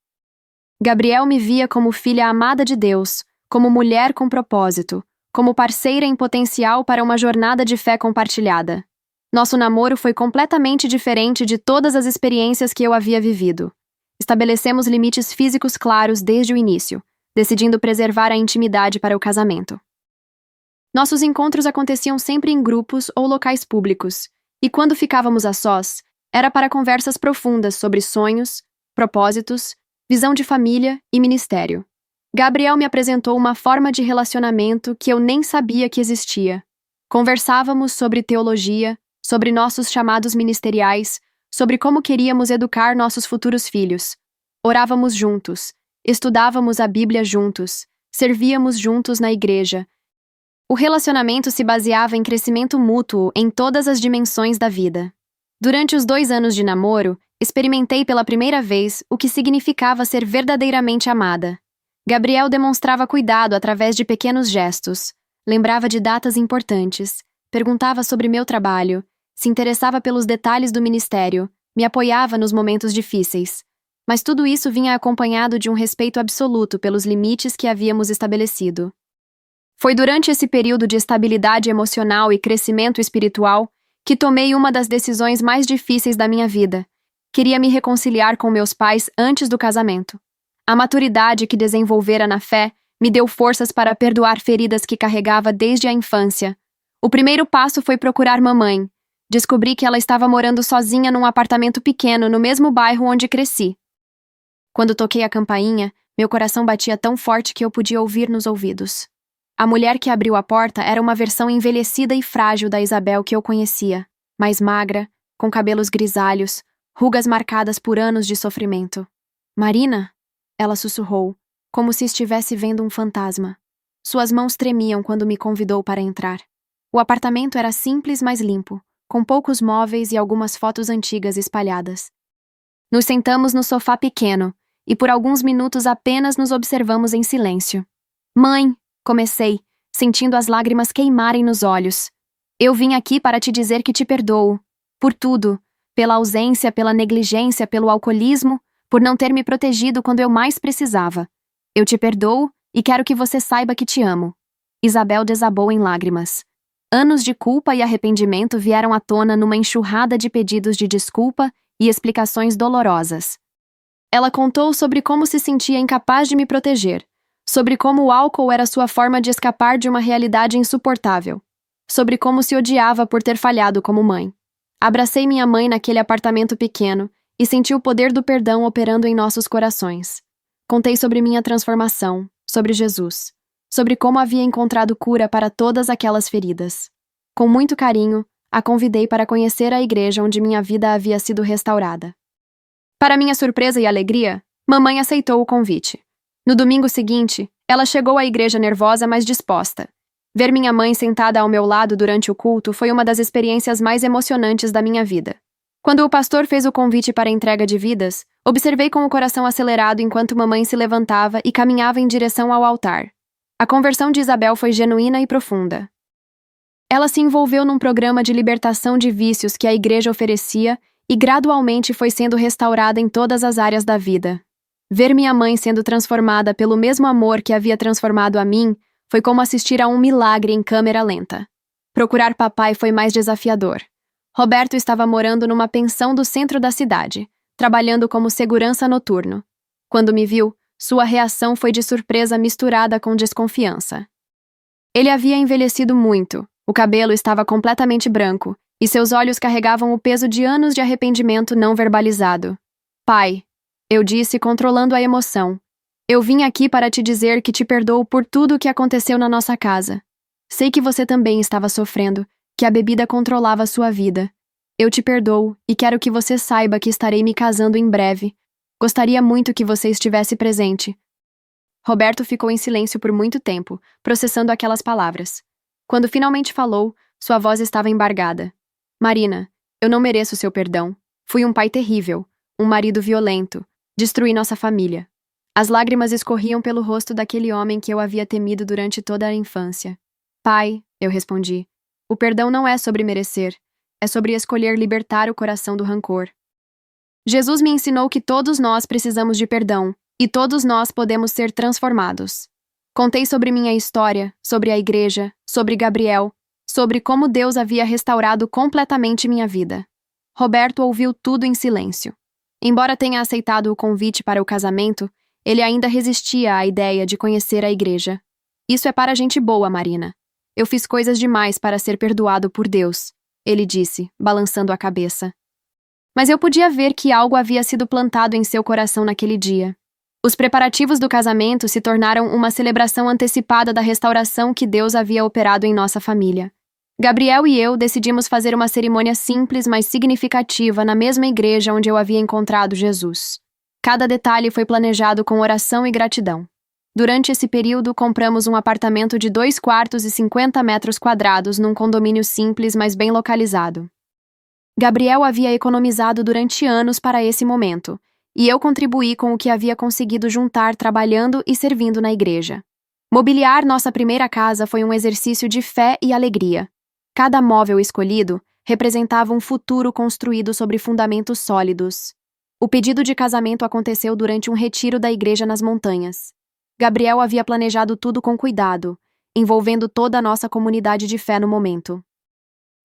Gabriel me via como filha amada de Deus, como mulher com propósito, como parceira em potencial para uma jornada de fé compartilhada. Nosso namoro foi completamente diferente de todas as experiências que eu havia vivido. Estabelecemos limites físicos claros desde o início, decidindo preservar a intimidade para o casamento. Nossos encontros aconteciam sempre em grupos ou locais públicos, e quando ficávamos a sós, era para conversas profundas sobre sonhos, propósitos, visão de família e ministério. Gabriel me apresentou uma forma de relacionamento que eu nem sabia que existia. Conversávamos sobre teologia, sobre nossos chamados ministeriais, sobre como queríamos educar nossos futuros filhos. Orávamos juntos, estudávamos a Bíblia juntos, servíamos juntos na igreja. O relacionamento se baseava em crescimento mútuo em todas as dimensões da vida. Durante os 2 anos de namoro, experimentei pela primeira vez o que significava ser verdadeiramente amada. Gabriel demonstrava cuidado através de pequenos gestos, lembrava de datas importantes, perguntava sobre meu trabalho, se interessava pelos detalhes do ministério, me apoiava nos momentos difíceis. Mas tudo isso vinha acompanhado de um respeito absoluto pelos limites que havíamos estabelecido. Foi durante esse período de estabilidade emocional e crescimento espiritual que tomei uma das decisões mais difíceis da minha vida. Queria me reconciliar com meus pais antes do casamento. A maturidade que desenvolvera na fé me deu forças para perdoar feridas que carregava desde a infância. O primeiro passo foi procurar mamãe. Descobri que ela estava morando sozinha num apartamento pequeno no mesmo bairro onde cresci. Quando toquei a campainha, meu coração batia tão forte que eu podia ouvir nos ouvidos. A mulher que abriu a porta era uma versão envelhecida e frágil da Isabel que eu conhecia, mais magra, com cabelos grisalhos, rugas marcadas por anos de sofrimento. Marina? Ela sussurrou, como se estivesse vendo um fantasma. Suas mãos tremiam quando me convidou para entrar. O apartamento era simples, mas limpo, com poucos móveis e algumas fotos antigas espalhadas. Nos sentamos no sofá pequeno, e por alguns minutos apenas nos observamos em silêncio. Mãe, comecei, sentindo as lágrimas queimarem nos olhos. Eu vim aqui para te dizer que te perdoo. Por tudo. Pela ausência, pela negligência, pelo alcoolismo, por não ter me protegido quando eu mais precisava. Eu te perdoo e quero que você saiba que te amo. Isabel desabou em lágrimas. Anos de culpa e arrependimento vieram à tona numa enxurrada de pedidos de desculpa e explicações dolorosas. Ela contou sobre como se sentia incapaz de me proteger, sobre como o álcool era sua forma de escapar de uma realidade insuportável, sobre como se odiava por ter falhado como mãe. Abracei minha mãe naquele apartamento pequeno e senti o poder do perdão operando em nossos corações. Contei sobre minha transformação, sobre Jesus, sobre como havia encontrado cura para todas aquelas feridas. Com muito carinho, a convidei para conhecer a igreja onde minha vida havia sido restaurada. Para minha surpresa e alegria, mamãe aceitou o convite. No domingo seguinte, ela chegou à igreja nervosa, mas disposta. Ver minha mãe sentada ao meu lado durante o culto foi uma das experiências mais emocionantes da minha vida. Quando o pastor fez o convite para a entrega de vidas, observei com o coração acelerado enquanto mamãe se levantava e caminhava em direção ao altar. A conversão de Isabel foi genuína e profunda. Ela se envolveu num programa de libertação de vícios que a igreja oferecia e gradualmente foi sendo restaurada em todas as áreas da vida. Ver minha mãe sendo transformada pelo mesmo amor que havia transformado a mim foi como assistir a um milagre em câmera lenta. Procurar papai foi mais desafiador. Roberto estava morando numa pensão do centro da cidade, trabalhando como segurança noturno. Quando me viu, sua reação foi de surpresa misturada com desconfiança. Ele havia envelhecido muito, o cabelo estava completamente branco, e seus olhos carregavam o peso de anos de arrependimento não verbalizado. Pai, eu disse, controlando a emoção. Eu vim aqui para te dizer que te perdoo por tudo o que aconteceu na nossa casa. Sei que você também estava sofrendo, que a bebida controlava sua vida. Eu te perdoo e quero que você saiba que estarei me casando em breve. Gostaria muito que você estivesse presente. Roberto ficou em silêncio por muito tempo, processando aquelas palavras. Quando finalmente falou, sua voz estava embargada. Marina, eu não mereço seu perdão. Fui um pai terrível, um marido violento. Destruí nossa família. As lágrimas escorriam pelo rosto daquele homem que eu havia temido durante toda a infância. Pai, eu respondi, o perdão não é sobre merecer, é sobre escolher libertar o coração do rancor. Jesus me ensinou que todos nós precisamos de perdão, e todos nós podemos ser transformados. Contei sobre minha história, sobre a igreja, sobre Gabriel, sobre como Deus havia restaurado completamente minha vida. Roberto ouviu tudo em silêncio. Embora tenha aceitado o convite para o casamento, ele ainda resistia à ideia de conhecer a igreja. Isso é para gente boa, Marina. Eu fiz coisas demais para ser perdoado por Deus, ele disse, balançando a cabeça. Mas eu podia ver que algo havia sido plantado em seu coração naquele dia. Os preparativos do casamento se tornaram uma celebração antecipada da restauração que Deus havia operado em nossa família. Gabriel e eu decidimos fazer uma cerimônia simples, mas significativa na mesma igreja onde eu havia encontrado Jesus. Cada detalhe foi planejado com oração e gratidão. Durante esse período, compramos um apartamento de 2 quartos e 50 metros quadrados num condomínio simples, mas bem localizado. Gabriel havia economizado durante anos para esse momento, e eu contribuí com o que havia conseguido juntar trabalhando e servindo na igreja. Mobiliar nossa primeira casa foi um exercício de fé e alegria. Cada móvel escolhido representava um futuro construído sobre fundamentos sólidos. O pedido de casamento aconteceu durante um retiro da igreja nas montanhas. Gabriel havia planejado tudo com cuidado, envolvendo toda a nossa comunidade de fé no momento.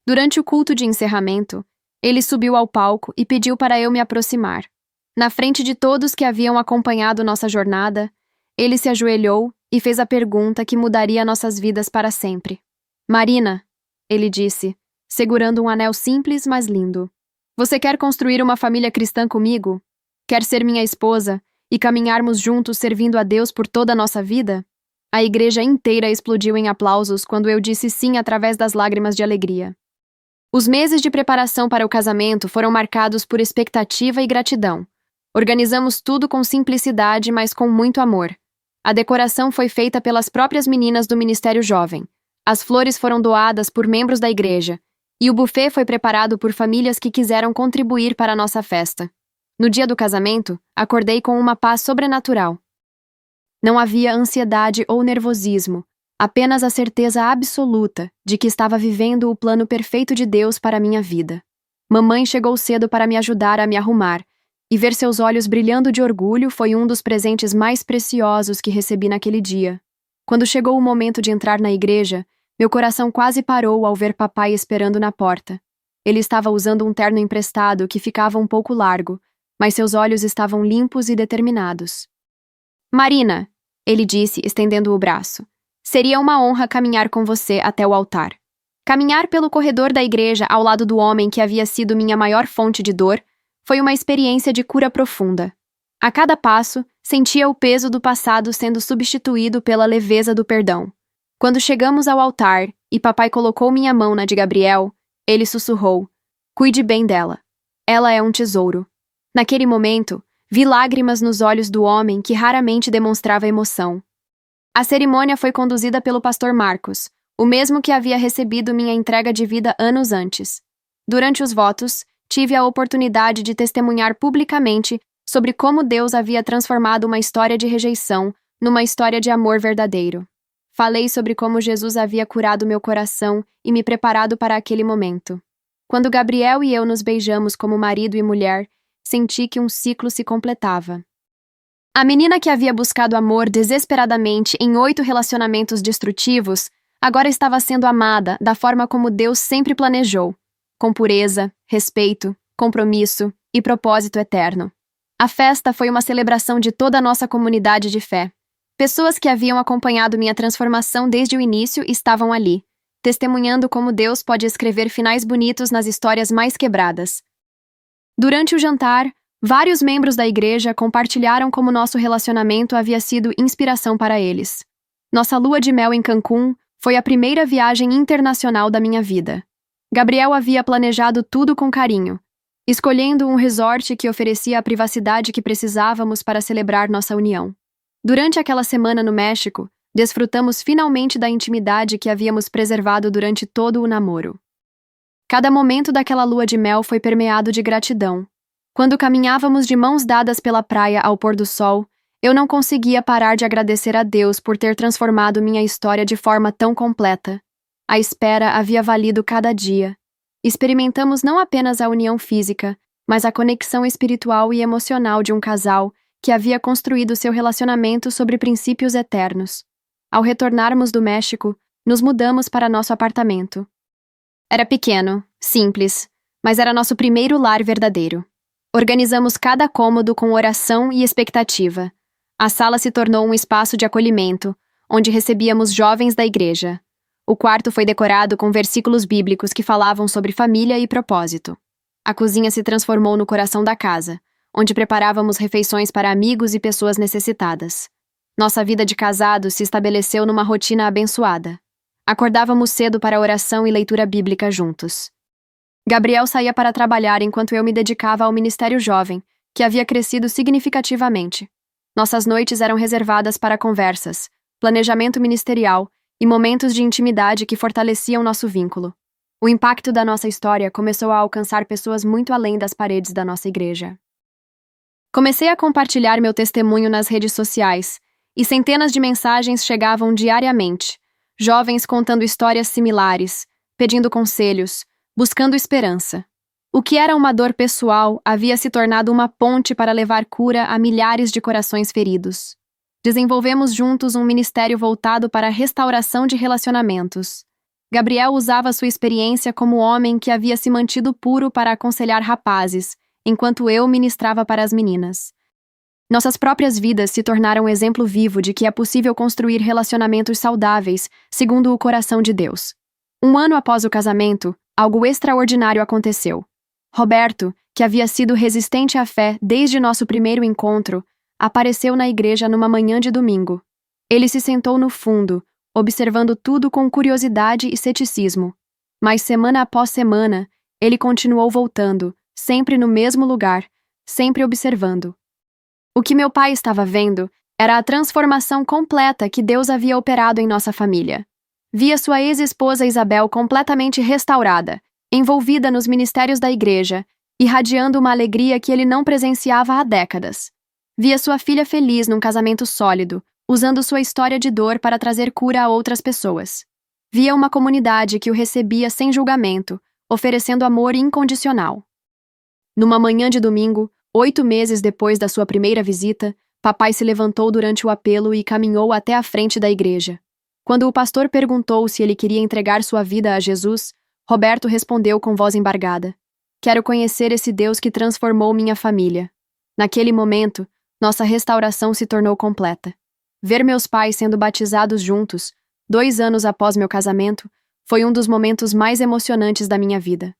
Durante o culto de encerramento, ele subiu ao palco e pediu para eu me aproximar. Na frente de todos que haviam acompanhado nossa jornada, ele se ajoelhou e fez a pergunta que mudaria nossas vidas para sempre. Marina, ele disse, segurando um anel simples, mas lindo. Você quer construir uma família cristã comigo? Quer ser minha esposa e caminharmos juntos servindo a Deus por toda a nossa vida? A igreja inteira explodiu em aplausos quando eu disse sim através das lágrimas de alegria. Os meses de preparação para o casamento foram marcados por expectativa e gratidão. Organizamos tudo com simplicidade, mas com muito amor. A decoração foi feita pelas próprias meninas do Ministério Jovem. As flores foram doadas por membros da igreja. E o buffet foi preparado por famílias que quiseram contribuir para a nossa festa. No dia do casamento, acordei com uma paz sobrenatural. Não havia ansiedade ou nervosismo, apenas a certeza absoluta de que estava vivendo o plano perfeito de Deus para a minha vida. Mamãe chegou cedo para me ajudar a me arrumar, e ver seus olhos brilhando de orgulho foi um dos presentes mais preciosos que recebi naquele dia. Quando chegou o momento de entrar na igreja, meu coração quase parou ao ver papai esperando na porta. Ele estava usando um terno emprestado que ficava um pouco largo, mas seus olhos estavam limpos e determinados. Marina, ele disse, estendendo o braço, seria uma honra caminhar com você até o altar. Caminhar pelo corredor da igreja ao lado do homem que havia sido minha maior fonte de dor foi uma experiência de cura profunda. A cada passo, sentia o peso do passado sendo substituído pela leveza do perdão. Quando chegamos ao altar e papai colocou minha mão na de Gabriel, ele sussurrou: "Cuide bem dela. Ela é um tesouro." Naquele momento, vi lágrimas nos olhos do homem que raramente demonstrava emoção. A cerimônia foi conduzida pelo pastor Marcos, o mesmo que havia recebido minha entrega de vida anos antes. Durante os votos, tive a oportunidade de testemunhar publicamente sobre como Deus havia transformado uma história de rejeição numa história de amor verdadeiro. Falei sobre como Jesus havia curado meu coração e me preparado para aquele momento. Quando Gabriel e eu nos beijamos como marido e mulher, senti que um ciclo se completava. A menina que havia buscado amor desesperadamente em 8 relacionamentos destrutivos, agora estava sendo amada da forma como Deus sempre planejou, com pureza, respeito, compromisso e propósito eterno. A festa foi uma celebração de toda a nossa comunidade de fé. Pessoas que haviam acompanhado minha transformação desde o início estavam ali, testemunhando como Deus pode escrever finais bonitos nas histórias mais quebradas. Durante o jantar, vários membros da igreja compartilharam como nosso relacionamento havia sido inspiração para eles. Nossa lua de mel em Cancún foi a primeira viagem internacional da minha vida. Gabriel havia planejado tudo com carinho, escolhendo um resort que oferecia a privacidade que precisávamos para celebrar nossa união. Durante aquela semana no México, desfrutamos finalmente da intimidade que havíamos preservado durante todo o namoro. Cada momento daquela lua de mel foi permeado de gratidão. Quando caminhávamos de mãos dadas pela praia ao pôr do sol, eu não conseguia parar de agradecer a Deus por ter transformado minha história de forma tão completa. A espera havia valido cada dia. Experimentamos não apenas a união física, mas a conexão espiritual e emocional de um casal que havia construído seu relacionamento sobre princípios eternos. Ao retornarmos do México, nos mudamos para nosso apartamento. Era pequeno, simples, mas era nosso primeiro lar verdadeiro. Organizamos cada cômodo com oração e expectativa. A sala se tornou um espaço de acolhimento, onde recebíamos jovens da igreja. O quarto foi decorado com versículos bíblicos que falavam sobre família e propósito. A cozinha se transformou no coração da casa, onde preparávamos refeições para amigos e pessoas necessitadas. Nossa vida de casados se estabeleceu numa rotina abençoada. Acordávamos cedo para oração e leitura bíblica juntos. Gabriel saía para trabalhar enquanto eu me dedicava ao Ministério Jovem, que havia crescido significativamente. Nossas noites eram reservadas para conversas, planejamento ministerial e momentos de intimidade que fortaleciam nosso vínculo. O impacto da nossa história começou a alcançar pessoas muito além das paredes da nossa igreja. Comecei a compartilhar meu testemunho nas redes sociais, e centenas de mensagens chegavam diariamente, jovens contando histórias similares, pedindo conselhos, buscando esperança. O que era uma dor pessoal havia se tornado uma ponte para levar cura a milhares de corações feridos. Desenvolvemos juntos um ministério voltado para a restauração de relacionamentos. Gabriel usava sua experiência como homem que havia se mantido puro para aconselhar rapazes, enquanto eu ministrava para as meninas. Nossas próprias vidas se tornaram um exemplo vivo de que é possível construir relacionamentos saudáveis, segundo o coração de Deus. 1 ano após o casamento, algo extraordinário aconteceu. Roberto, que havia sido resistente à fé desde nosso primeiro encontro, apareceu na igreja numa manhã de domingo. Ele se sentou no fundo, observando tudo com curiosidade e ceticismo. Mas semana após semana, ele continuou voltando, sempre no mesmo lugar, sempre observando. O que meu pai estava vendo era a transformação completa que Deus havia operado em nossa família. Via sua ex-esposa Isabel completamente restaurada, envolvida nos ministérios da igreja, irradiando uma alegria que ele não presenciava há décadas. Via sua filha feliz num casamento sólido, usando sua história de dor para trazer cura a outras pessoas. Via uma comunidade que o recebia sem julgamento, oferecendo amor incondicional. Numa manhã de domingo, 8 meses depois da sua primeira visita, papai se levantou durante o apelo e caminhou até a frente da igreja. Quando o pastor perguntou se ele queria entregar sua vida a Jesus, Roberto respondeu com voz embargada: "Quero conhecer esse Deus que transformou minha família." Naquele momento, nossa restauração se tornou completa. Ver meus pais sendo batizados juntos, 2 anos após meu casamento, foi um dos momentos mais emocionantes da minha vida.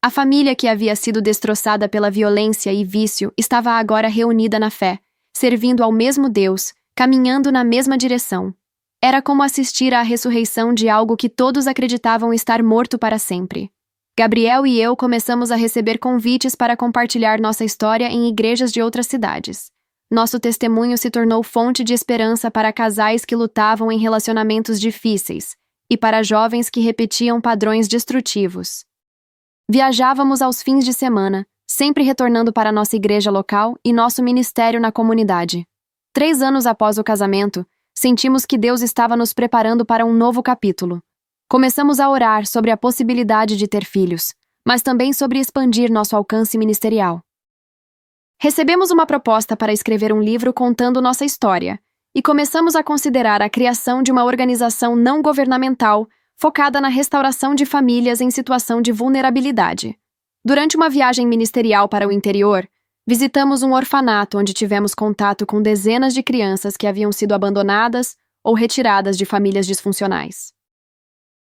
A família que havia sido destroçada pela violência e vício estava agora reunida na fé, servindo ao mesmo Deus, caminhando na mesma direção. Era como assistir à ressurreição de algo que todos acreditavam estar morto para sempre. Gabriel e eu começamos a receber convites para compartilhar nossa história em igrejas de outras cidades. Nosso testemunho se tornou fonte de esperança para casais que lutavam em relacionamentos difíceis e para jovens que repetiam padrões destrutivos. Viajávamos aos fins de semana, sempre retornando para nossa igreja local e nosso ministério na comunidade. 3 anos após o casamento, sentimos que Deus estava nos preparando para um novo capítulo. Começamos a orar sobre a possibilidade de ter filhos, mas também sobre expandir nosso alcance ministerial. Recebemos uma proposta para escrever um livro contando nossa história, e começamos a considerar a criação de uma organização não governamental focada na restauração de famílias em situação de vulnerabilidade. Durante uma viagem ministerial para o interior, visitamos um orfanato onde tivemos contato com dezenas de crianças que haviam sido abandonadas ou retiradas de famílias disfuncionais.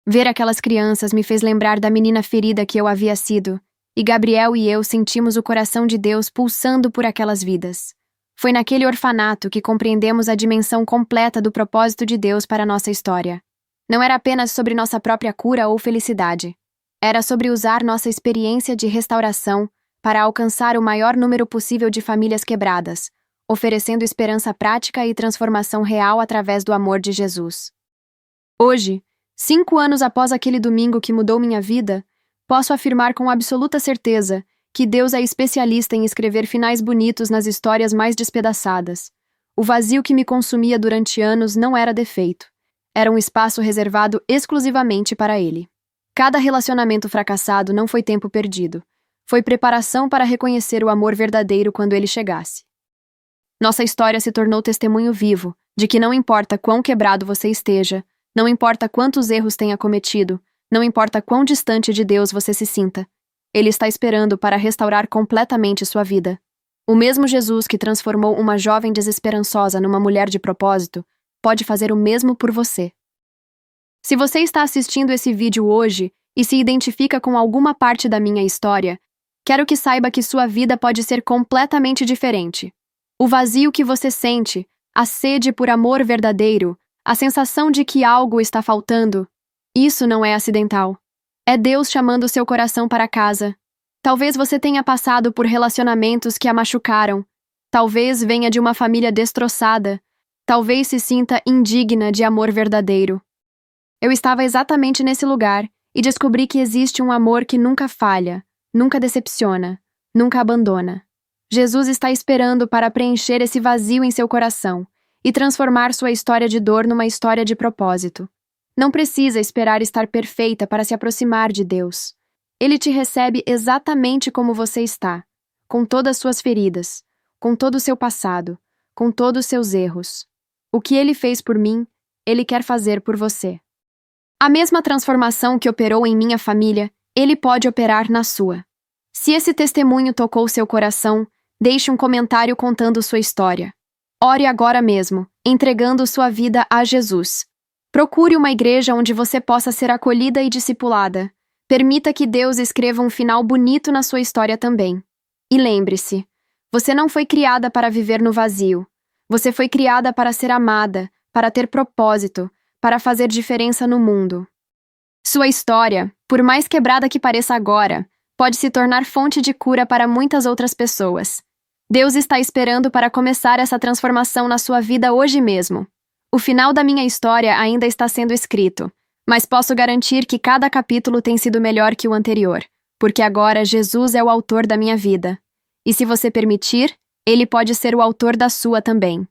Ver aquelas crianças me fez lembrar da menina ferida que eu havia sido, e Gabriel e eu sentimos o coração de Deus pulsando por aquelas vidas. Foi naquele orfanato que compreendemos a dimensão completa do propósito de Deus para nossa história. Não era apenas sobre nossa própria cura ou felicidade. Era sobre usar nossa experiência de restauração para alcançar o maior número possível de famílias quebradas, oferecendo esperança prática e transformação real através do amor de Jesus. Hoje, 5 anos após aquele domingo que mudou minha vida, posso afirmar com absoluta certeza que Deus é especialista em escrever finais bonitos nas histórias mais despedaçadas. O vazio que me consumia durante anos não era defeito. Era um espaço reservado exclusivamente para Ele. Cada relacionamento fracassado não foi tempo perdido. Foi preparação para reconhecer o amor verdadeiro quando ele chegasse. Nossa história se tornou testemunho vivo de que não importa quão quebrado você esteja, não importa quantos erros tenha cometido, não importa quão distante de Deus você se sinta, Ele está esperando para restaurar completamente sua vida. O mesmo Jesus que transformou uma jovem desesperançosa numa mulher de propósito, pode fazer o mesmo por você. Se você está assistindo esse vídeo hoje e se identifica com alguma parte da minha história, quero que saiba que sua vida pode ser completamente diferente. O vazio que você sente, a sede por amor verdadeiro, a sensação de que algo está faltando, isso não é acidental. É Deus chamando seu coração para casa. Talvez você tenha passado por relacionamentos que a machucaram. Talvez venha de uma família destroçada. Talvez se sinta indigna de amor verdadeiro. Eu estava exatamente nesse lugar e descobri que existe um amor que nunca falha, nunca decepciona, nunca abandona. Jesus está esperando para preencher esse vazio em seu coração e transformar sua história de dor numa história de propósito. Não precisa esperar estar perfeita para se aproximar de Deus. Ele te recebe exatamente como você está, com todas as suas feridas, com todo o seu passado, com todos os seus erros. O que Ele fez por mim, Ele quer fazer por você. A mesma transformação que operou em minha família, Ele pode operar na sua. Se esse testemunho tocou seu coração, deixe um comentário contando sua história. Ore agora mesmo, entregando sua vida a Jesus. Procure uma igreja onde você possa ser acolhida e discipulada. Permita que Deus escreva um final bonito na sua história também. E lembre-se, você não foi criada para viver no vazio. Você foi criada para ser amada, para ter propósito, para fazer diferença no mundo. Sua história, por mais quebrada que pareça agora, pode se tornar fonte de cura para muitas outras pessoas. Deus está esperando para começar essa transformação na sua vida hoje mesmo. O final da minha história ainda está sendo escrito, mas posso garantir que cada capítulo tem sido melhor que o anterior, porque agora Jesus é o autor da minha vida. E se você permitir, ele pode ser o autor da sua também.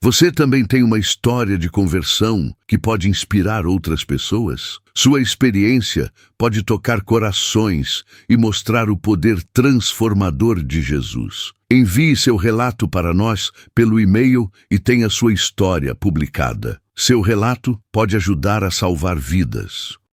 Você também tem uma história de conversão que pode inspirar outras pessoas? Sua experiência pode tocar corações e mostrar o poder transformador de Jesus. Envie seu relato para nós pelo e-mail e tenha sua história publicada. Seu relato pode ajudar a salvar vidas.